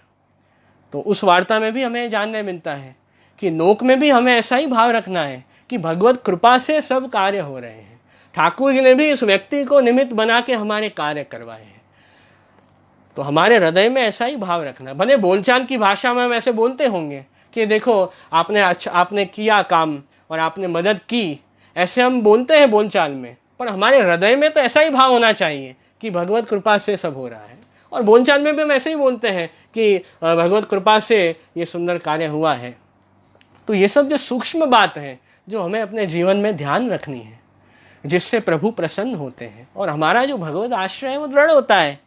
तो उस वार्ता में भी हमें जानने मिलता है कि लोक में भी हमें ऐसा ही भाव रखना है कि भगवत कृपा से सब कार्य हो रहे हैं। ठाकुर जी ने भी इस व्यक्ति को निमित्त बना के हमारे कार्य करवाए हैं। तो हमारे हृदय में ऐसा ही भाव रखना। भले बोलचाल की भाषा में हम ऐसे बोलते होंगे कि देखो आपने किया काम और आपने मदद की, ऐसे हम बोलते हैं बोलचाल में, पर हमारे हृदय में तो ऐसा ही भाव होना चाहिए कि भगवत कृपा से सब हो रहा है। और बोलचाल में भी हम ऐसे ही बोलते हैं कि भगवत कृपा से ये सुंदर कार्य हुआ है। तो ये सब जो सूक्ष्म बात है जो हमें अपने जीवन में ध्यान रखनी है, जिससे प्रभु प्रसन्न होते हैं और हमारा जो भगवत आश्रय है वो दृढ़ होता है।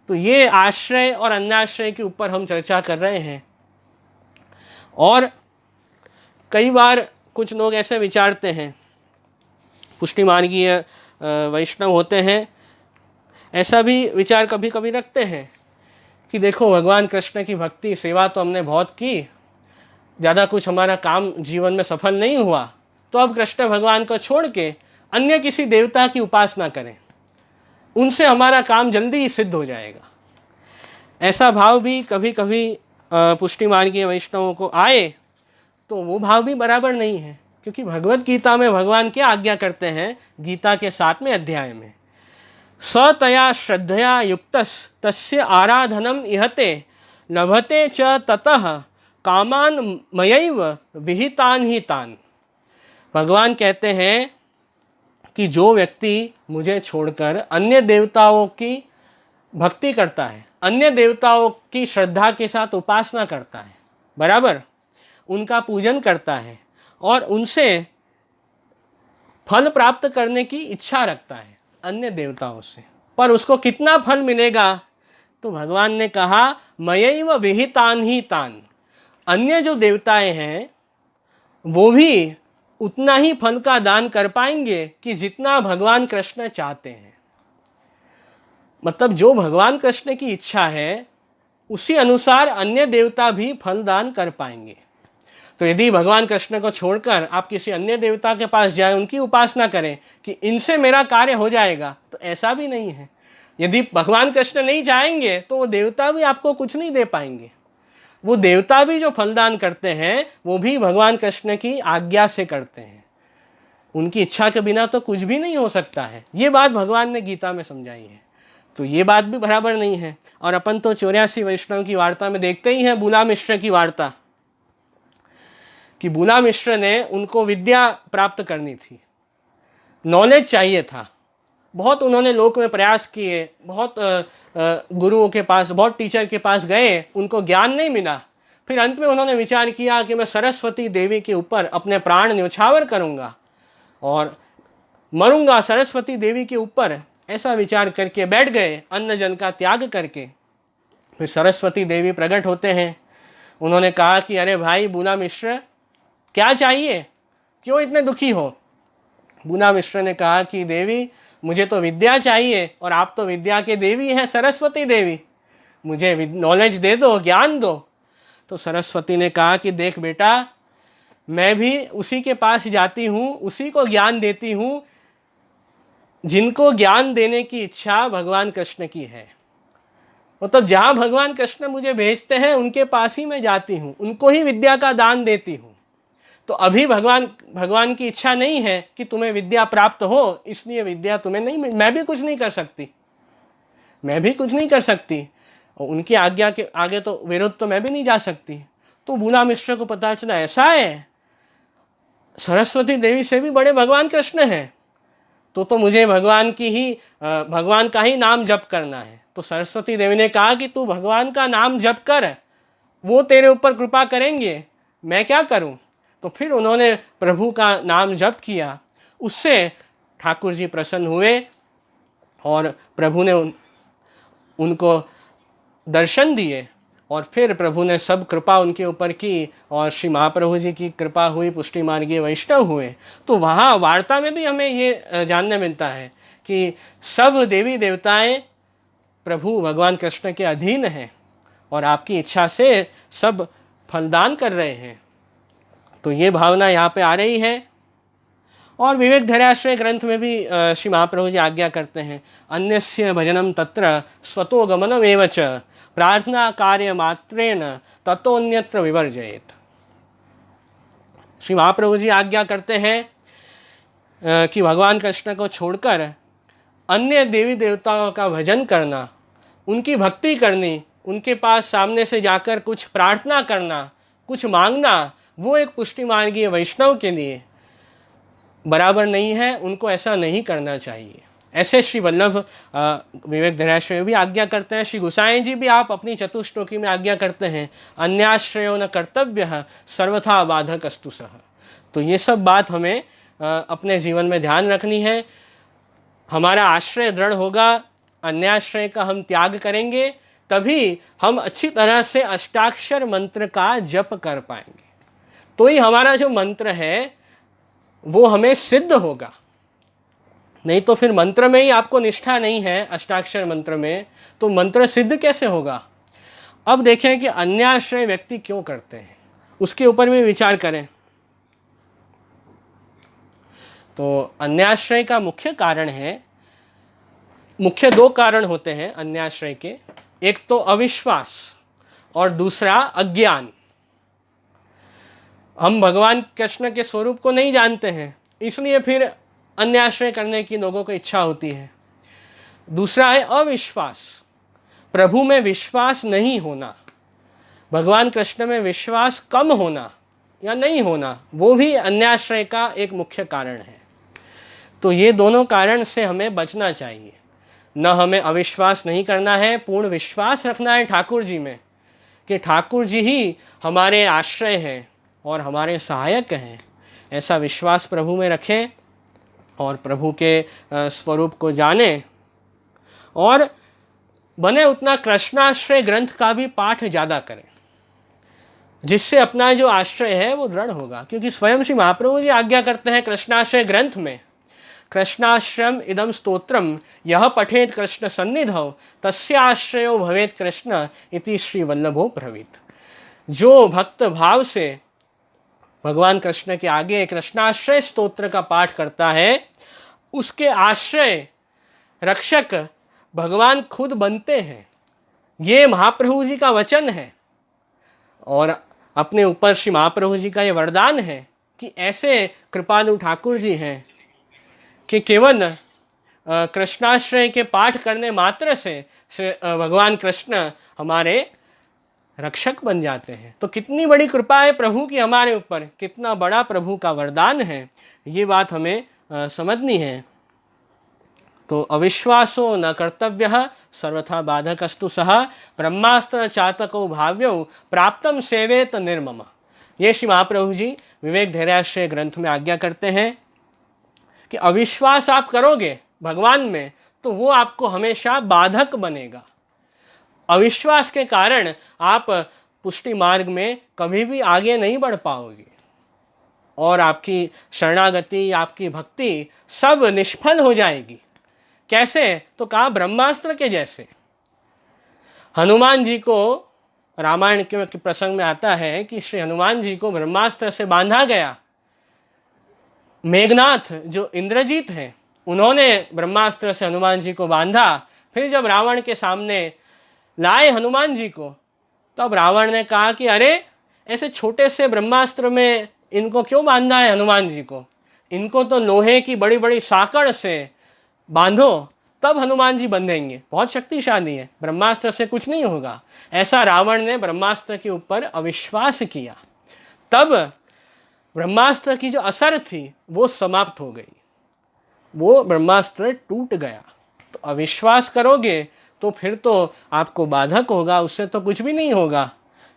तो ये आश्रय और अन्याश्रय के ऊपर हम चर्चा कर रहे हैं। और कई बार कुछ लोग ऐसे विचारते हैं, पुष्टि मार्गीय वैष्णव होते हैं, ऐसा भी विचार कभी कभी रखते हैं कि देखो भगवान कृष्ण की भक्ति सेवा तो हमने बहुत की, ज़्यादा कुछ हमारा काम जीवन में सफल नहीं हुआ, तो अब कृष्ण भगवान को छोड़ के अन्य किसी देवता की उपासना करें, उनसे हमारा काम जल्दी ही सिद्ध हो जाएगा। ऐसा भाव भी कभी कभी पुष्टि मार्गीय वैष्णवों को आए, तो वो भाव भी बराबर नहीं है। क्योंकि भगवत गीता में भगवान क्या आज्ञा करते हैं, गीता के 7वें अध्याय में, सतया श्रद्धया युक्तस् तस्य आराधनम इहते लभते च ततः कामान मयैव विहितान ही तान। भगवान कहते हैं कि जो व्यक्ति मुझे छोड़कर अन्य देवताओं की भक्ति करता है, अन्य देवताओं की श्रद्धा के साथ उपासना करता है, बराबर उनका पूजन करता है और उनसे फल प्राप्त करने की इच्छा रखता है अन्य देवताओं से, पर उसको कितना फल मिलेगा, तो भगवान ने कहा मयैव विहितान ही तान। अन्य जो देवताएं हैं वो भी उतना ही फल का दान कर पाएंगे कि जितना भगवान कृष्ण चाहते हैं। मतलब जो भगवान कृष्ण की इच्छा है उसी अनुसार अन्य देवता भी फल दान कर पाएंगे। तो यदि भगवान कृष्ण को छोड़कर आप किसी अन्य देवता के पास जाएं, उनकी उपासना करें कि इनसे मेरा कार्य हो जाएगा, तो ऐसा भी नहीं है। यदि भगवान कृष्ण नहीं चाहेंगे तो वो देवता भी आपको कुछ नहीं दे पाएंगे। वो देवता भी जो फलदान करते हैं वो भी भगवान कृष्ण की आज्ञा से करते हैं। उनकी इच्छा के बिना तो कुछ भी नहीं हो सकता है। ये बात भगवान ने गीता में समझाई है। तो ये बात भी बराबर नहीं है। और अपन तो 84 वैष्णव की वार्ता में देखते ही हैं, बूला मिश्र की वार्ता, कि बूला मिश्र ने उनको विद्या प्राप्त करनी थी, नॉलेज चाहिए था। बहुत उन्होंने लोक में प्रयास किए, बहुत गुरुओं के पास, बहुत टीचर के पास गए, उनको ज्ञान नहीं मिला। फिर अंत में उन्होंने विचार किया कि मैं सरस्वती देवी के ऊपर अपने प्राण न्यौछावर करूंगा और मरूंगा सरस्वती देवी के ऊपर, ऐसा विचार करके बैठ गए, अन्न जन का त्याग करके। फिर सरस्वती देवी प्रकट होते हैं। उन्होंने कहा कि अरे भाई बूला मिश्र, क्या चाहिए, क्यों इतने दुखी हो। बूला मिश्र ने कहा कि देवी मुझे तो विद्या चाहिए और आप तो विद्या के देवी हैं, सरस्वती देवी, मुझे नॉलेज दे दो, ज्ञान दो। तो सरस्वती ने कहा कि देख बेटा, मैं भी उसी के पास जाती हूँ, उसी को ज्ञान देती हूँ जिनको ज्ञान देने की इच्छा भगवान कृष्ण की है। मतलब जहाँ भगवान कृष्ण मुझे भेजते हैं उनके पास ही मैं जाती हूँ, उनको ही विद्या का दान देती हूँ। तो अभी भगवान की इच्छा नहीं है कि तुम्हें विद्या प्राप्त हो, इसलिए विद्या तुम्हें नहीं, मैं भी कुछ नहीं कर सकती, मैं भी कुछ नहीं कर सकती, और उनकी आज्ञा के आगे तो विरुद्ध तो मैं भी नहीं जा सकती। तो बूला मिश्र को पता चला ऐसा है, सरस्वती देवी से भी बड़े भगवान कृष्ण हैं, तो मुझे भगवान का ही नाम जप करना है। तो सरस्वती देवी ने कहा कि तू भगवान का नाम जप कर, वो तेरे ऊपर कृपा करेंगे, मैं क्या करूं। तो फिर उन्होंने प्रभु का नाम जप किया, उससे ठाकुर जी प्रसन्न हुए और प्रभु ने उनको दर्शन दिए और फिर प्रभु ने सब कृपा उनके ऊपर की और श्री महाप्रभु जी की कृपा हुई, पुष्टि मार्गीय वैष्णव हुए। तो वहाँ वार्ता में भी हमें ये जानने मिलता है कि सब देवी देवताएं प्रभु भगवान कृष्ण के अधीन हैं और आपकी इच्छा से सब फलदान कर रहे हैं। तो ये भावना यहाँ पे आ रही है। और विवेक धैर्याश्रय ग्रंथ में भी श्री महाप्रभु जी आज्ञा करते हैं, अन्यस्य भजनम तत्र स्वतो गमनमेव च प्रार्थना कार्य मात्रेण ततोन्यत्र विवर्जयेत। श्री महाप्रभु जी आज्ञा करते हैं कि भगवान कृष्ण को छोड़कर अन्य देवी देवताओं का भजन करना, उनकी भक्ति करनी, उनके पास सामने से जाकर कुछ प्रार्थना करना, कुछ मांगना, वो एक पुष्टि मार्गीय वैष्णव के लिए बराबर नहीं है। उनको ऐसा नहीं करना चाहिए। ऐसे श्री वल्लभ विवेक धैर्याश्रय भी आज्ञा करते हैं। श्री गोसाई जी भी आप अपनी चतुश्लोकी में आज्ञा करते हैं, अन्याश्रयो न कर्तव्य सर्वथा बाधक अस्तु सह। तो ये सब बात हमें अपने जीवन में ध्यान रखनी है। हमारा आश्रय दृढ़ होगा, अन्याश्रय का हम त्याग करेंगे, तभी हम अच्छी तरह से अष्टाक्षर मंत्र का जप कर पाएंगे। तो ही हमारा जो मंत्र है वो हमें सिद्ध होगा। नहीं तो फिर मंत्र में ही आपको निष्ठा नहीं है, अष्टाक्षर मंत्र में, तो मंत्र सिद्ध कैसे होगा। अब देखें कि अन्याश्रय व्यक्ति क्यों करते हैं, उसके ऊपर भी विचार करें। तो अन्याश्रय का मुख्य कारण है, मुख्य दो कारण होते हैं अन्याश्रय के, एक तो अविश्वास और दूसरा अज्ञान। हम भगवान कृष्ण के स्वरूप को नहीं जानते हैं, इसलिए फिर अन्याश्रय करने की लोगों को इच्छा होती है। दूसरा है अविश्वास, प्रभु में विश्वास नहीं होना, भगवान कृष्ण में विश्वास कम होना या नहीं होना, वो भी अन्याश्रय का एक मुख्य कारण है। तो ये दोनों कारण से हमें बचना चाहिए। न हमें अविश्वास नहीं करना है, पूर्ण विश्वास रखना है ठाकुर जी में कि ठाकुर जी ही हमारे आश्रय हैं और हमारे सहायक हैं। ऐसा विश्वास प्रभु में रखें और प्रभु के स्वरूप को जानें, और बने उतना कृष्णाश्रय ग्रंथ का भी पाठ ज़्यादा करें, जिससे अपना जो आश्रय है वो दृढ़ होगा। क्योंकि स्वयं श्री महाप्रभु जी आज्ञा करते हैं कृष्णाश्रय ग्रंथ में, कृष्णाश्रयम इदम स्तोत्रम यह पठेत कृष्ण सन्निधौ तस्याश्रयो भवेत कृष्ण इति श्री वल्लभो ब्रवीत। जो भक्त भाव से भगवान कृष्ण के आगे कृष्णाश्रय स्तोत्र का पाठ करता है, उसके आश्रय रक्षक भगवान खुद बनते हैं। ये महाप्रभु जी का वचन है और अपने ऊपर श्री महाप्रभु जी का ये वरदान है कि ऐसे कृपालु ठाकुर जी हैं कि केवल कृष्णाश्रय के पाठ करने मात्र से भगवान कृष्ण हमारे रक्षक बन जाते हैं। तो कितनी बड़ी कृपा है प्रभु की हमारे ऊपर, कितना बड़ा प्रभु का वरदान है, ये बात हमें समझनी है। तो अविश्वासो न कर्तव्य सर्वथा बाधकस्तु सह ब्रह्मास्त्र चातको भाव्यो प्राप्तम सेवेत निर्मम। ये श्री महाप्रभु जी विवेक धैर्याश्रय ग्रंथ में आज्ञा करते हैं कि अविश्वास आप करोगे भगवान में तो वो आपको हमेशा बाधक बनेगा। अविश्वास के कारण आप पुष्टि मार्ग में कभी भी आगे नहीं बढ़ पाओगे और आपकी शरणागति, आपकी भक्ति सब निष्फल हो जाएगी। कैसे? तो कहा ब्रह्मास्त्र के जैसे। हनुमान जी को रामायण के प्रसंग में आता है कि श्री हनुमान जी को ब्रह्मास्त्र से बांधा गया। मेघनाथ जो इंद्रजीत हैं, उन्होंने ब्रह्मास्त्र से हनुमान जी को बांधा। फिर जब रावण के सामने लाए हनुमान जी को, तब रावण ने कहा कि अरे ऐसे छोटे से ब्रह्मास्त्र में इनको क्यों बांधा है हनुमान जी को, इनको तो लोहे की बड़ी बड़ी साकड़ से बांधो, तब हनुमान जी बंधेंगे, बहुत शक्तिशाली है, ब्रह्मास्त्र से कुछ नहीं होगा। ऐसा रावण ने ब्रह्मास्त्र के ऊपर अविश्वास किया, तब ब्रह्मास्त्र की जो असर थी वो समाप्त हो गई, वो ब्रह्मास्त्र टूट गया। तो अविश्वास करोगे तो फिर तो आपको बाधक होगा, उससे तो कुछ भी नहीं होगा,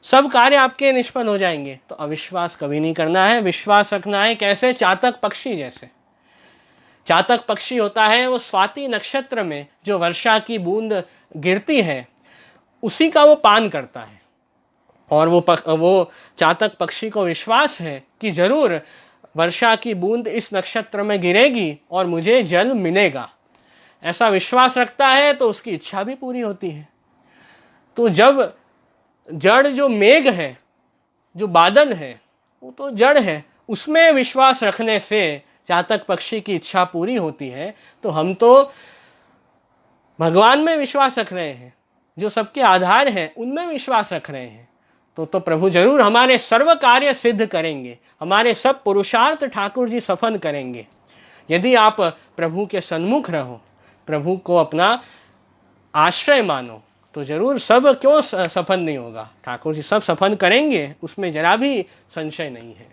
सब कार्य आपके निष्फल हो जाएंगे। तो अविश्वास कभी नहीं करना है, विश्वास रखना है। कैसे? चातक पक्षी जैसे। चातक पक्षी होता है वो स्वाति नक्षत्र में जो वर्षा की बूंद गिरती है उसी का वो पान करता है, और वो चातक पक्षी को विश्वास है कि जरूर वर्षा की बूंद इस नक्षत्र में गिरेगी और मुझे जल मिलेगा। ऐसा विश्वास रखता है तो उसकी इच्छा भी पूरी होती है। तो जब जड़ जो मेघ है, जो बादल है, वो तो जड़ है, उसमें विश्वास रखने से चातक पक्षी की इच्छा पूरी होती है। तो हम तो भगवान में विश्वास रख रहे हैं, जो सबके आधार हैं उनमें विश्वास रख रहे हैं। तो प्रभु जरूर हमारे सर्व कार्य सिद्ध करेंगे, हमारे सब पुरुषार्थ ठाकुर जी सफल करेंगे। यदि आप प्रभु के सन्मुख रहो, प्रभु को अपना आश्रय मानो, तो जरूर सब क्यों सफल नहीं होगा, ठाकुर जी सब सफल करेंगे, उसमें जरा भी संशय नहीं है।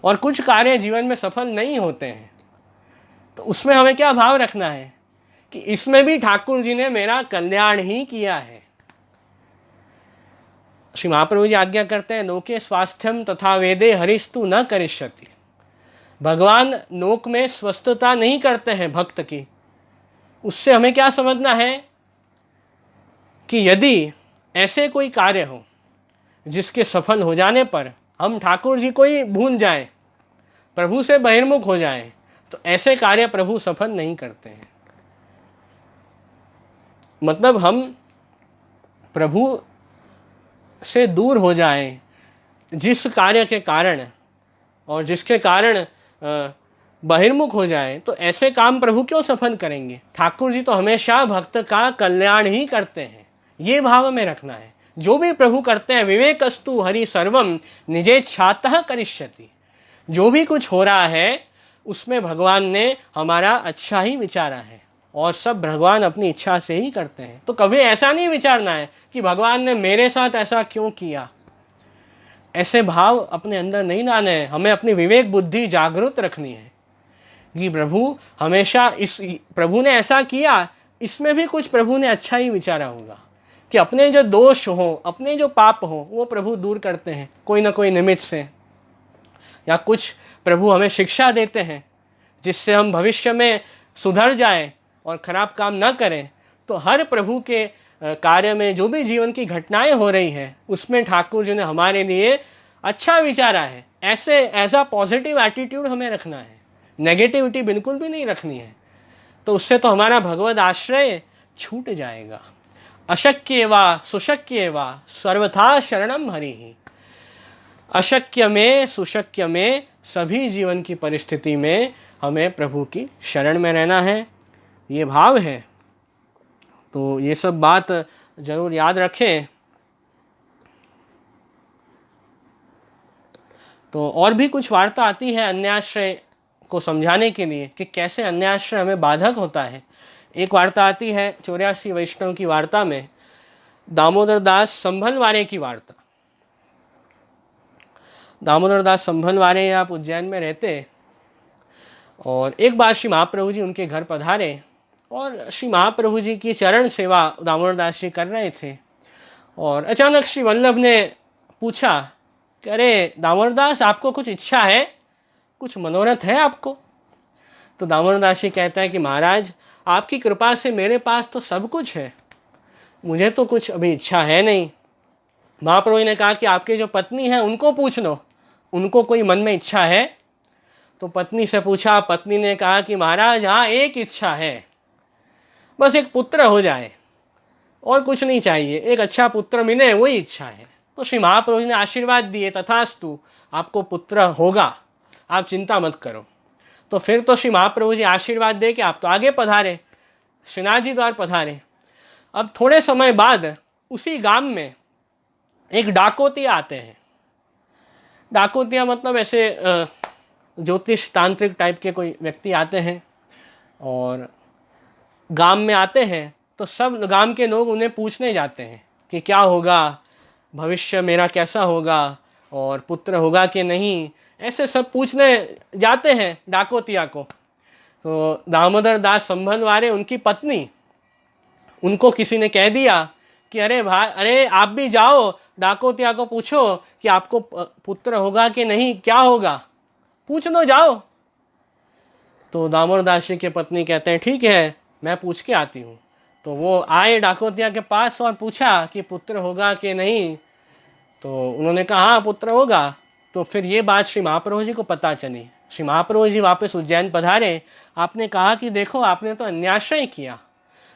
और कुछ कार्य जीवन में सफल नहीं होते हैं, तो उसमें हमें क्या भाव रखना है कि इसमें भी ठाकुर जी ने मेरा कल्याण ही किया है। श्री महाप्रभु जी आज्ञा करते हैं, लोके स्वास्थ्यम तथा वेदे हरिस्तु न करिष्यति। भगवान लोक में स्वस्थता नहीं करते हैं भक्त की। उससे हमें क्या समझना है कि यदि ऐसे कोई कार्य हो जिसके सफल हो जाने पर हम ठाकुर जी को ही भूल जाएं, प्रभु से बहिर्मुख हो जाएं, तो ऐसे कार्य प्रभु सफल नहीं करते हैं। मतलब हम प्रभु से दूर हो जाएं जिस कार्य के कारण, और जिसके कारण बहिर्मुख हो जाए, तो ऐसे काम प्रभु क्यों सफल करेंगे। ठाकुर जी तो हमेशा भक्त का कल्याण ही करते हैं, ये भाव में रखना है। जो भी प्रभु करते हैं, विवेकस्तु हरि सर्वम निजेच्छातः करिष्यति। जो भी कुछ हो रहा है उसमें भगवान ने हमारा अच्छा ही विचारा है, और सब भगवान अपनी इच्छा से ही करते हैं। तो कभी ऐसा नहीं विचारना है कि भगवान ने मेरे साथ ऐसा क्यों किया, ऐसे भाव अपने अंदर नहीं लाने हैं। हमें अपनी विवेक बुद्धि जागृत रखनी है कि प्रभु हमेशा प्रभु ने ऐसा किया, इसमें भी कुछ प्रभु ने अच्छा ही विचारा होगा, कि अपने जो दोष हो, अपने जो पाप हो, वो प्रभु दूर करते हैं कोई ना कोई निमित्त से, या कुछ प्रभु हमें शिक्षा देते हैं जिससे हम भविष्य में सुधर जाएं और खराब काम न करें। तो हर प्रभु के कार्य में जो भी जीवन की घटनाएं हो रही हैं, उसमें ठाकुर जी ने हमारे लिए अच्छा विचारा है। ऐसे ऐसा पॉजिटिव एटीट्यूड हमें रखना है, नेगेटिविटी बिल्कुल भी नहीं रखनी है। तो उससे तो हमारा भगवद आश्रय छूट जाएगा। अशक्य वा सुशक्य वा सर्वथा शरणम हरि ही। अशक्य में सुशक्य में सभी जीवन की परिस्थिति में हमें प्रभु की शरण में रहना है, ये भाव है। तो ये सब बात जरूर याद रखें। तो और भी कुछ वार्ता आती है अन्याश्रय को समझाने के लिए कि कैसे अन्याश्रय हमें बाधक होता है। एक वार्ता आती है 84 वैष्णव की वार्ता में, दामोदर दास संभलवारे की वार्ता। दामोदर दास संभलवारे आप उज्जैन में रहते, और एक बार श्री महाप्रभु जी उनके घर पधारे, और श्री महाप्रभु जी की चरण सेवा दामोदर दास जी कर रहे थे। और अचानक श्री वल्लभ ने पूछा कि अरे दामोदर दास, आपको कुछ इच्छा है, कुछ मनोरथ है आपको? तो दामोदर दास जी कहता है कि महाराज, आपकी कृपा से मेरे पास तो सब कुछ है, मुझे तो कुछ अभी इच्छा है नहीं। महाप्रभु ने कहा कि आपकी जो पत्नी है उनको पूछ लो, उनको कोई मन में इच्छा है? तो पत्नी से पूछा, पत्नी ने कहा कि महाराज हाँ, एक इच्छा है, बस एक पुत्र हो जाए, और कुछ नहीं चाहिए, एक अच्छा पुत्र मिले, वही इच्छा है। तो श्री महाप्रभु ने आशीर्वाद दिए, तथास्तु, आपको पुत्र होगा, आप चिंता मत करो। तो फिर तो श्री महाप्रभु जी आशीर्वाद दे के आप तो आगे पधारे, श्रीनाथ जी द्वार पधारे। अब थोड़े समय बाद उसी गांव में एक डाकोतिया आते हैं। डाकोतिया मतलब ऐसे ज्योतिष तांत्रिक टाइप के कोई व्यक्ति आते हैं, और गांव में आते हैं तो सब गांव के लोग उन्हें पूछने जाते हैं कि क्या होगा, भविष्य मेरा कैसा होगा, और पुत्र होगा कि नहीं, ऐसे सब पूछने जाते हैं डाकोतिया को। तो दामोदर दास संभलवारे, उनकी पत्नी, उनको किसी ने कह दिया कि अरे भाई, अरे आप भी जाओ डाकोतिया को पूछो कि आपको पुत्र होगा कि नहीं, क्या होगा, पूछ लो, जाओ। तो दामोदर दास जी की पत्नी कहते हैं ठीक है, मैं पूछ के आती हूँ। तो वो आए डाकोतिया के पास और पूछा कि पुत्र होगा कि नहीं। तो उन्होंने कहा हाँ पुत्र होगा। तो फिर ये बात श्री महाप्रभु जी को पता चली। श्री महाप्रभु जी वापस उज्जैन पधारे। आपने कहा कि देखो, आपने तो अन्याश्रय किया।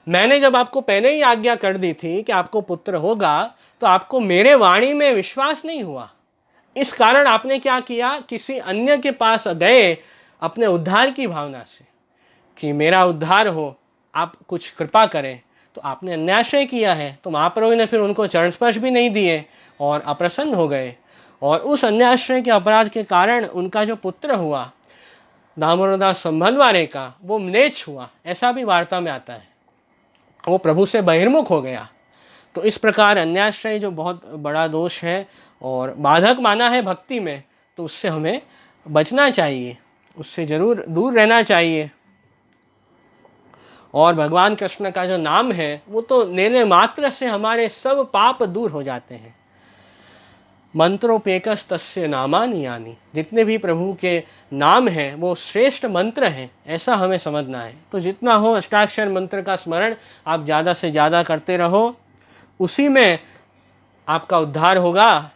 मैंने जब आपको पहले ही आज्ञा कर दी थी कि आपको पुत्र होगा, तो आपको मेरे वाणी में विश्वास नहीं हुआ। इस कारण आपने क्या किया, किसी अन्य के पास गए अपने उद्धार की भावना से कि मेरा उद्धार हो, आप कुछ कृपा करें। तो आपने अन्याश्रय किया है। तो महाप्रभु ने फिर उनको चरण स्पर्श भी नहीं दिए और अप्रसन्न हो गए। और उस अन्याश्रय के अपराध के कारण उनका जो पुत्र हुआ दामोदरदास संभलवारे का, वो म्लेच्छ हुआ, ऐसा भी वार्ता में आता है। वो प्रभु से बहिर्मुख हो गया। तो इस प्रकार अन्याश्रय जो बहुत बड़ा दोष है और बाधक माना है भक्ति में, तो उससे हमें बचना चाहिए, उससे जरूर दूर रहना चाहिए। और भगवान कृष्ण का जो नाम है वो तो लेने मात्र से हमारे सब पाप दूर हो जाते हैं। मंत्रोपेकस तस्य नामानि यानि, जितने भी प्रभु के नाम हैं वो श्रेष्ठ मंत्र हैं, ऐसा हमें समझना है। तो जितना हो अष्टाक्षर मंत्र का स्मरण आप ज़्यादा से ज़्यादा करते रहो, उसी में आपका उद्धार होगा।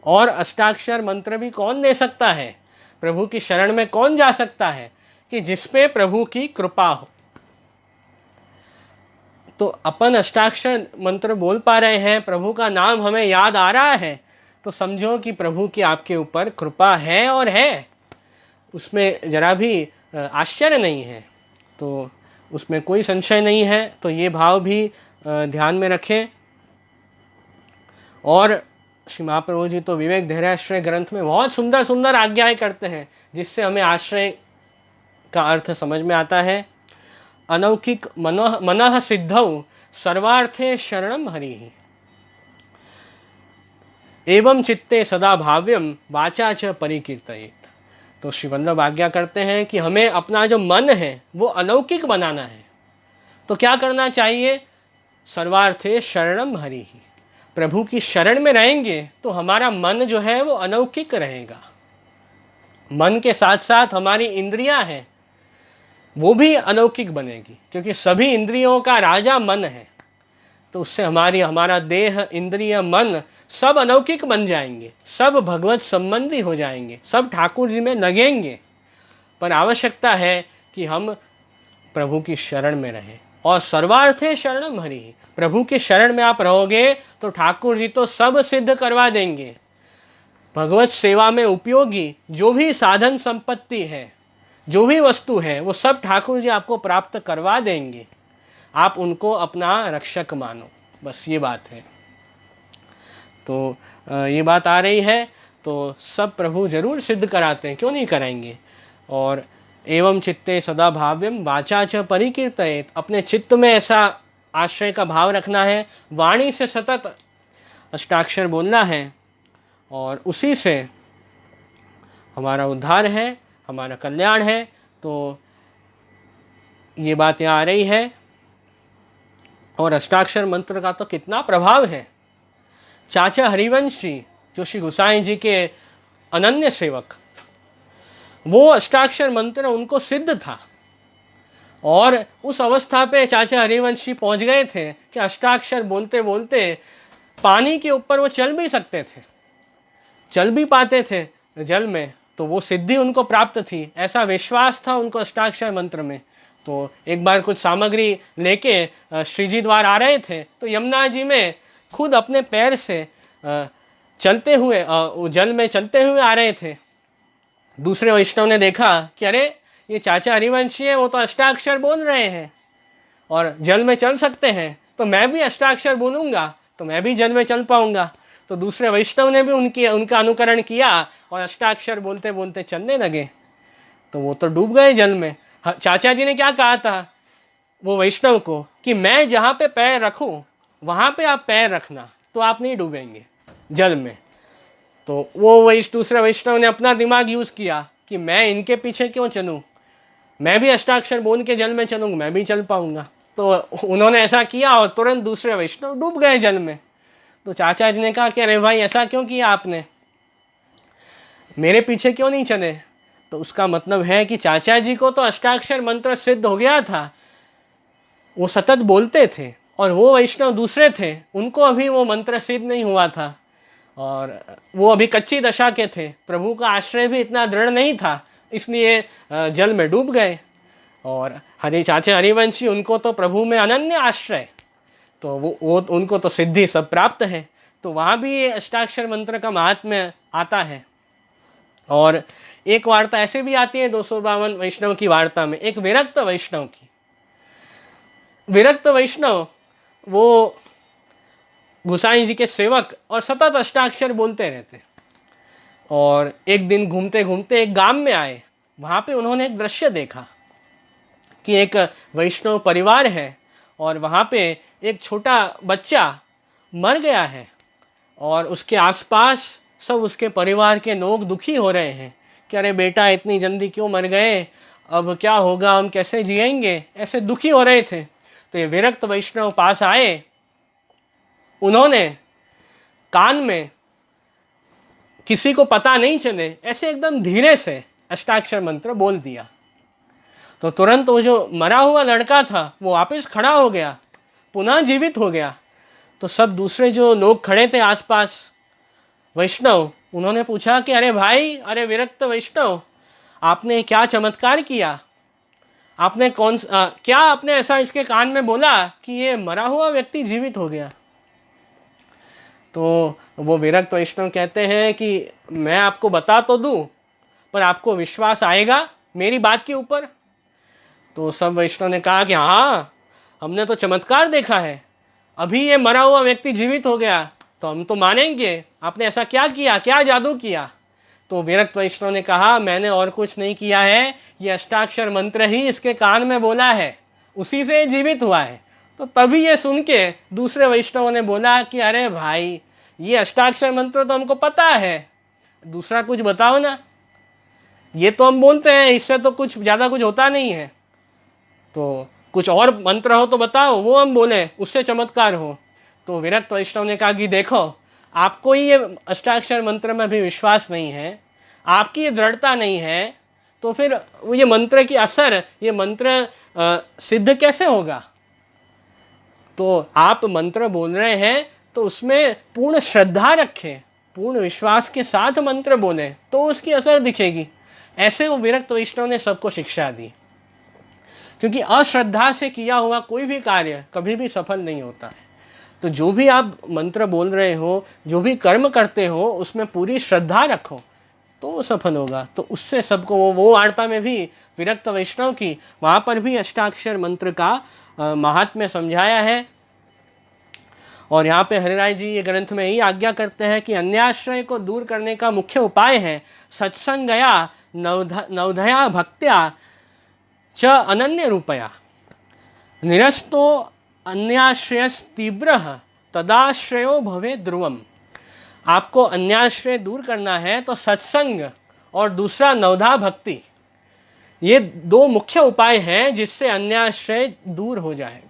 और अष्टाक्षर मंत्र भी कौन दे सकता है, प्रभु की शरण में कौन जा सकता है, कि जिस पे प्रभु की कृपा हो। तो अपन अष्टाक्षर मंत्र बोल पा रहे हैं, प्रभु का नाम हमें याद आ रहा है, तो समझो कि प्रभु की आपके ऊपर कृपा है और है, उसमें जरा भी आश्चर्य नहीं है, तो उसमें कोई संशय नहीं है। तो ये भाव भी ध्यान में रखें। और श्री महाप्रभु जी तो विवेक धैर्याश्रय ग्रंथ में बहुत सुंदर सुंदर आज्ञाएं करते हैं, जिससे हमें आश्रय का अर्थ समझ में आता है। अलौकिक मनः सिद्धौ सर्वार्थे शरणम हरिः, एवं चित्ते सदा भाव्यम वाचा च परिकीर्तयेत्। तो श्री वल्लभ आज्ञा करते हैं कि हमें अपना जो मन है वो अलौकिक बनाना है। तो क्या करना चाहिए, सर्वार्थे शरणम हरिः, प्रभु की शरण में रहेंगे तो हमारा मन जो है वो अलौकिक रहेगा। मन के साथ साथ हमारी इंद्रियां हैं वो भी अलौकिक बनेगी, क्योंकि सभी इंद्रियों का राजा मन है। तो उससे हमारा देह, इंद्रिय, मन सब अलौकिक बन जाएंगे, सब भगवत संबंधी हो जाएंगे, सब ठाकुर जी में लगेंगे। पर आवश्यकता है कि हम प्रभु की शरण में रहें। और सर्वार्थे शरणम हरि, प्रभु के शरण में आप रहोगे तो ठाकुर जी तो सब सिद्ध करवा देंगे। भगवत सेवा में उपयोगी जो भी साधन संपत्ति है, जो भी वस्तु है, वो सब ठाकुर जी आपको प्राप्त करवा देंगे। आप उनको अपना रक्षक मानो, बस ये बात है। तो ये बात आ रही है, तो सब प्रभु जरूर सिद्ध कराते हैं, क्यों नहीं कराएंगे। और एवं चित्ते सदा भाव्यम वाचा च परिकीर्तयेत्, अपने चित्त में ऐसा आश्रय का भाव रखना है, वाणी से सतत अष्टाक्षर बोलना है, और उसी से हमारा उद्धार है, हमारा कल्याण है। तो ये बात यहाँ आ रही है। और अष्टाक्षर मंत्र का तो कितना प्रभाव है। चाचा हरिवंश जी, जो श्री गोसाई जी के अनन्य सेवक, वो अष्टाक्षर मंत्र उनको सिद्ध था। और उस अवस्था पे चाचा हरिवंशी पहुंच गए थे कि अष्टाक्षर बोलते बोलते पानी के ऊपर वो चल भी सकते थे, चल भी पाते थे जल में। तो वो सिद्धि उनको प्राप्त थी, ऐसा विश्वास था उनको अष्टाक्षर मंत्र में। तो एक बार कुछ सामग्री लेके श्रीजी द्वार आ रहे थे, तो यमुना जी में खुद अपने पैर से चलते हुए जल में चलते हुए आ रहे थे। दूसरे वैष्णव ने देखा कि अरे ये चाचा हरिवंशी है, वो तो अष्टाक्षर बोल रहे हैं और जल में चल सकते हैं, तो मैं भी अष्टाक्षर बोलूँगा तो मैं भी जल में चल पाऊँगा। तो दूसरे वैष्णव ने भी उनका अनुकरण किया और अष्टाक्षर बोलते बोलते चलने लगे। तो वो तो डूब गए जल में। चाचा जी ने क्या कहा था वो वैष्णव को कि मैं जहाँ पे पैर रखूँ वहाँ पे आप पैर रखना, तो आप नहीं डूबेंगे जल में। तो वो दूसरे वैष्णव ने अपना दिमाग यूज़ किया कि मैं इनके पीछे क्यों चलूँ, मैं भी अष्टाक्षर बोल के जल में चलूँगा, मैं भी चल पाऊँगा। तो उन्होंने ऐसा किया और तुरंत दूसरे वैष्णव डूब गए जल में। तो चाचा जी ने कहा कि अरे भाई ऐसा क्यों किया आपने, मेरे पीछे क्यों नहीं चले। तो उसका मतलब है कि चाचा जी को तो अष्टाक्षर मंत्र सिद्ध हो गया था, वो सतत बोलते थे, और वो वैष्णव दूसरे थे, उनको अभी वो मंत्र सिद्ध नहीं हुआ था। और वो अभी कच्ची दशा के थे, प्रभु का आश्रय भी इतना दृढ़ नहीं था, इसलिए जल में डूब गए। और चाचे हरिवंशी, उनको तो प्रभु में अनन्य आश्रय, तो वो उनको तो सिद्धि सब प्राप्त है। तो वहाँ भी ये अष्टाक्षर मंत्र का महात्म्य आता है। और एक वार्ता ऐसे भी आती है 252 वैष्णव की वार्ता में, एक विरक्त वैष्णव की। विरक्त वैष्णव वो गोसाई जी के सेवक और सतत अष्टाक्षर बोलते रहते। और एक दिन घूमते घूमते एक गांव में आए, वहाँ पे उन्होंने एक दृश्य देखा कि एक वैष्णव परिवार है और वहाँ पे एक छोटा बच्चा मर गया है और उसके आसपास सब उसके परिवार के लोग दुखी हो रहे हैं कि अरे बेटा इतनी जल्दी क्यों मर गए, अब क्या होगा, हम कैसे जिएंगे, ऐसे दुखी हो रहे थे। तो ये विरक्त वैष्णव पास आए, उन्होंने कान में किसी को पता नहीं चले ऐसे एकदम धीरे से अष्टाक्षर मंत्र बोल दिया। तो तुरंत वो जो मरा हुआ लड़का था वो वापस खड़ा हो गया, पुनः जीवित हो गया। तो सब दूसरे जो लोग खड़े थे आसपास वैष्णव, उन्होंने पूछा कि अरे भाई, अरे विरक्त वैष्णव, आपने क्या चमत्कार किया, आपने क्या आपने ऐसा इसके कान में बोला कि ये मरा हुआ व्यक्ति जीवित हो गया। तो वो विरक्त वैष्णव कहते हैं कि मैं आपको बता तो दूं, पर आपको विश्वास आएगा मेरी बात के ऊपर। तो सब वैष्णव ने कहा कि हाँ, हमने तो चमत्कार देखा है, अभी ये मरा हुआ व्यक्ति जीवित हो गया, तो हम तो मानेंगे, आपने ऐसा क्या किया, क्या जादू किया। तो विरक्त वैष्णव ने कहा, मैंने और कुछ नहीं किया है, ये अष्टाक्षर मंत्र ही इसके कान में बोला है, उसी से जीवित हुआ है। तो तभी ये सुन के दूसरे वैष्णवों ने बोला कि अरे भाई, ये अष्टाक्षर मंत्र तो हमको पता है, दूसरा कुछ बताओ ना, ये तो हम बोलते हैं, इससे तो कुछ ज़्यादा कुछ होता नहीं है, तो कुछ और मंत्र हो तो बताओ, वो हम बोले, उससे चमत्कार हो। तो विरक्त वैष्णव ने कहा कि देखो, आपको ये अष्टाक्षर मंत्र में भी विश्वास नहीं है, आपकी ये दृढ़ता नहीं है, तो फिर ये मंत्र की असर, ये मंत्र सिद्ध कैसे होगा। तो आप मंत्र बोल रहे हैं तो उसमें पूर्ण श्रद्धा रखें, पूर्ण विश्वास के साथ मंत्र बोले तो उसकी असर दिखेगी। ऐसे वो विरक्त वैष्णव ने सबको शिक्षा दी, क्योंकि अश्रद्धा से किया हुआ कोई भी कार्य कभी भी सफल नहीं होता है। तो जो भी आप मंत्र बोल रहे हो, जो भी कर्म करते हो, उसमें पूरी श्रद्धा रखो तो वो सफल होगा। तो उससे सबको वो वार्ता में भी विरक्त वैष्णव की, वहाँ पर भी अष्टाक्षर मंत्र का महात्म्य समझाया है। और यहाँ पे हरिराय जी ये ग्रंथ में यही आज्ञा करते हैं कि अन्याश्रय को दूर करने का मुख्य उपाय है सत्संगया नवधया भक्त्या च अनन्य रूपया निरस्तो अन्याश्रयस तीव्र तदाश्रयो भवे ध्रुवम। आपको अन्याश्रय दूर करना है तो सत्संग और दूसरा नवधा भक्ति, ये दो मुख्य उपाय हैं जिससे अन्याश्रय दूर हो जाएगा।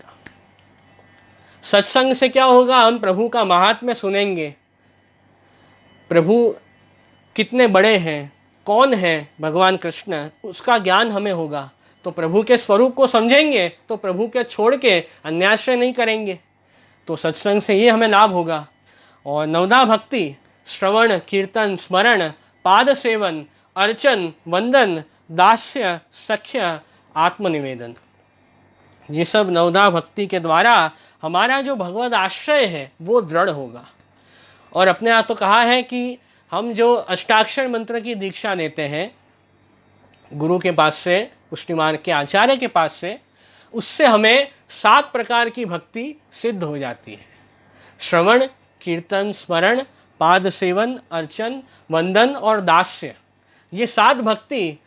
सत्संग से क्या होगा, हम प्रभु का महात्म्य सुनेंगे, प्रभु कितने बड़े हैं, कौन है भगवान कृष्ण, उसका ज्ञान हमें होगा। तो प्रभु के स्वरूप को समझेंगे तो प्रभु के छोड़ के अन्याश्रय नहीं करेंगे, तो सत्संग से ये हमें लाभ होगा। और नवधा भक्ति, श्रवण कीर्तन स्मरण पाद सेवन अर्चन वंदन दास्य सख्य आत्मनिवेदन, ये सब नवधा भक्ति के द्वारा हमारा जो भगवद आश्रय है वो दृढ़ होगा। और अपने यहाँ तो कहा है कि हम जो अष्टाक्षर मंत्र की दीक्षा लेते हैं गुरु के पास से, पुष्टिमान के आचार्य के पास से, उससे हमें 7 प्रकार की भक्ति सिद्ध हो जाती है। श्रवण कीर्तन स्मरण पाद सेवन अर्चन वंदन और दास्य, ये 7 भक्ति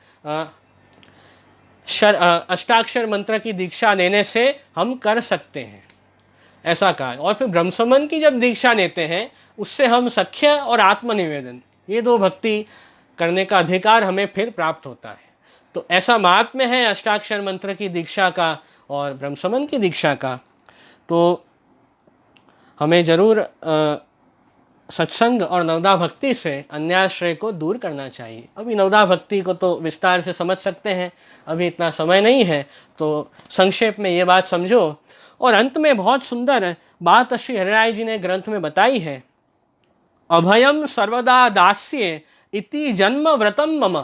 अष्टाक्षर मंत्र की दीक्षा लेने से हम कर सकते हैं, ऐसा कहा। और फिर ब्रह्मसमन की जब दीक्षा लेते हैं उससे हम सख्य और आत्मनिवेदन, ये 2 भक्ति करने का अधिकार हमें फिर प्राप्त होता है। तो ऐसा महात्म्य है अष्टाक्षर मंत्र की दीक्षा का और ब्रह्मसमन की दीक्षा का। तो हमें जरूर सत्संग और नवधा भक्ति से अन्याश्रय को दूर करना चाहिए। अभी नवधा भक्ति को तो विस्तार से समझ सकते हैं, अभी इतना समय नहीं है, तो संक्षेप में ये बात समझो। और अंत में बहुत सुंदर बात श्री हरिराय जी ने ग्रंथ में बताई है अभयम सर्वदा दास्ये इति जन्म व्रतम मम।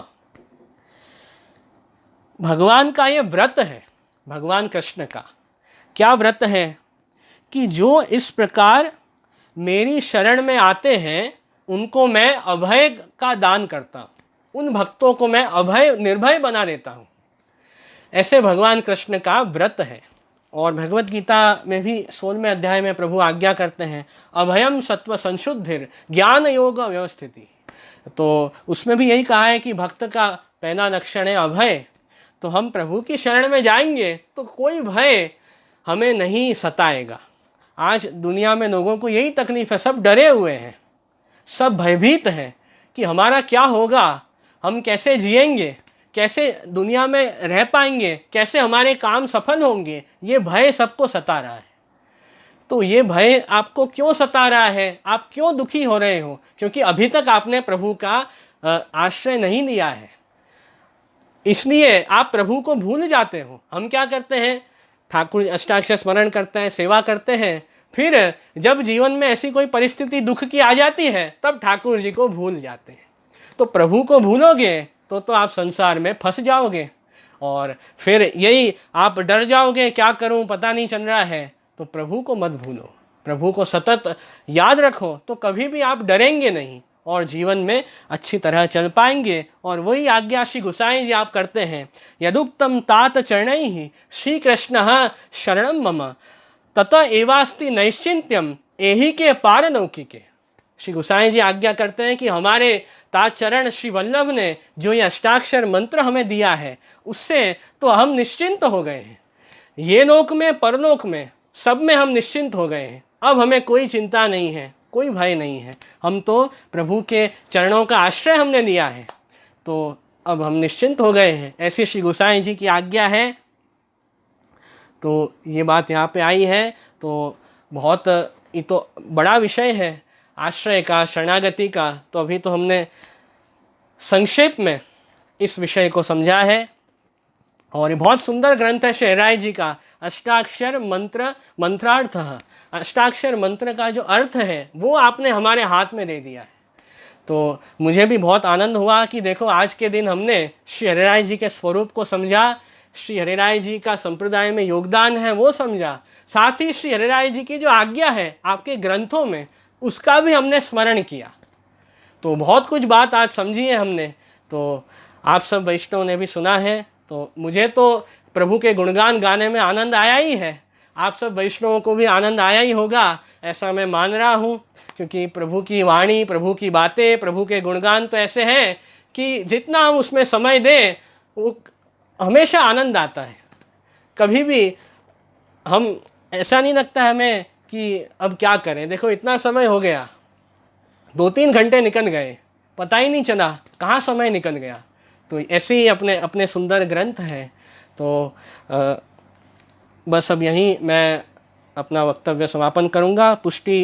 भगवान का ये व्रत है, भगवान कृष्ण का क्या व्रत है कि जो इस प्रकार मेरी शरण में आते हैं उनको मैं अभय का दान करता हूँ, उन भक्तों को मैं अभय निर्भय बना देता हूँ। ऐसे भगवान कृष्ण का व्रत है। और भगवत गीता में भी 16वें अध्याय में प्रभु आज्ञा करते हैं, अभयम सत्व संशुद्धिर ज्ञान योग व्यवस्थिति। तो उसमें भी यही कहा है कि भक्त का पहला लक्षण है अभय। तो हम प्रभु की शरण में जाएंगे तो कोई भय हमें नहीं सताएगा। आज दुनिया में लोगों को यही तकलीफ है, सब डरे हुए हैं, सब भयभीत हैं कि हमारा क्या होगा, हम कैसे जिएंगे, कैसे दुनिया में रह पाएंगे, कैसे हमारे काम सफल होंगे। ये भय सबको सता रहा है। तो ये भय आपको क्यों सता रहा है, आप क्यों दुखी हो रहे हो? क्योंकि अभी तक आपने प्रभु का आश्रय नहीं लिया है, इसलिए आप प्रभु को भूल जाते हो। हम क्या करते हैं, ठाकुर अष्टाक्षर स्मरण करते हैं, सेवा करते हैं, फिर जब जीवन में ऐसी कोई परिस्थिति दुख की आ जाती है तब ठाकुर जी को भूल जाते हैं। तो प्रभु को भूलोगे तो आप संसार में फंस जाओगे और फिर यही आप डर जाओगे, क्या करूं पता नहीं चल रहा है। तो प्रभु को मत भूलो, प्रभु को सतत याद रखो, तो कभी भी आप डरेंगे नहीं और जीवन में अच्छी तरह चल पाएंगे। और वही आज्ञा श्री गोसाई जी आप करते हैं, यदुक्तम तात चरणैहि श्री कृष्ण शरणम मम तत एवास्ति नैश्चिंत्यम एहि के पारलौकिके। श्री गोसाई जी आज्ञा करते हैं कि हमारे ताचरण श्री वल्लभ ने जो ये अष्टाक्षर मंत्र हमें दिया है उससे तो हम निश्चिंत हो गए हैं। ये लोक में परलोक में सब में हम निश्चिंत हो गए हैं। अब हमें कोई चिंता नहीं है, कोई भय नहीं है। हम तो प्रभु के चरणों का आश्रय हमने लिया है, तो अब हम निश्चिंत हो गए हैं। ऐसी श्री गोसाई जी की आज्ञा है। तो ये बात यहाँ पे आई है। तो बहुत ये तो बड़ा विषय है आश्रय का, शरणागति का। तो अभी तो हमने संक्षेप में इस विषय को समझा है। और ये बहुत सुंदर ग्रंथ है शहराय जी का, अष्टाक्षर मंत्र मंत्रार्थ। अष्टाक्षर मंत्र का जो अर्थ है वो आपने हमारे हाथ में दे दिया है। तो मुझे भी बहुत आनंद हुआ कि देखो आज के दिन हमने श्री हरिराय जी के स्वरूप को समझा, श्री हरिराय जी का संप्रदाय में योगदान है वो समझा, साथ ही श्री हरिराय जी की जो आज्ञा है आपके ग्रंथों में उसका भी हमने स्मरण किया। तो बहुत कुछ बात आज समझी है हमने। तो आप सब वैष्णव ने भी सुना है। तो मुझे तो प्रभु के गुणगान गाने में आनंद आया ही है, आप सब वैष्णवों को भी आनंद आया ही होगा ऐसा मैं मान रहा हूँ। क्योंकि प्रभु की वाणी, प्रभु की बातें, प्रभु के गुणगान तो ऐसे हैं कि जितना हम उसमें समय दें वो हमेशा आनंद आता है। कभी भी हम ऐसा नहीं लगता हमें कि अब क्या करें, देखो इतना समय हो गया, 2-3 घंटे निकल गए, पता ही नहीं चला कहाँ समय निकल गया। तो ऐसे ही अपने अपने सुंदर ग्रंथ हैं। तो बस अब यहीं मैं अपना वक्तव्य समापन करूँगा। पुष्टि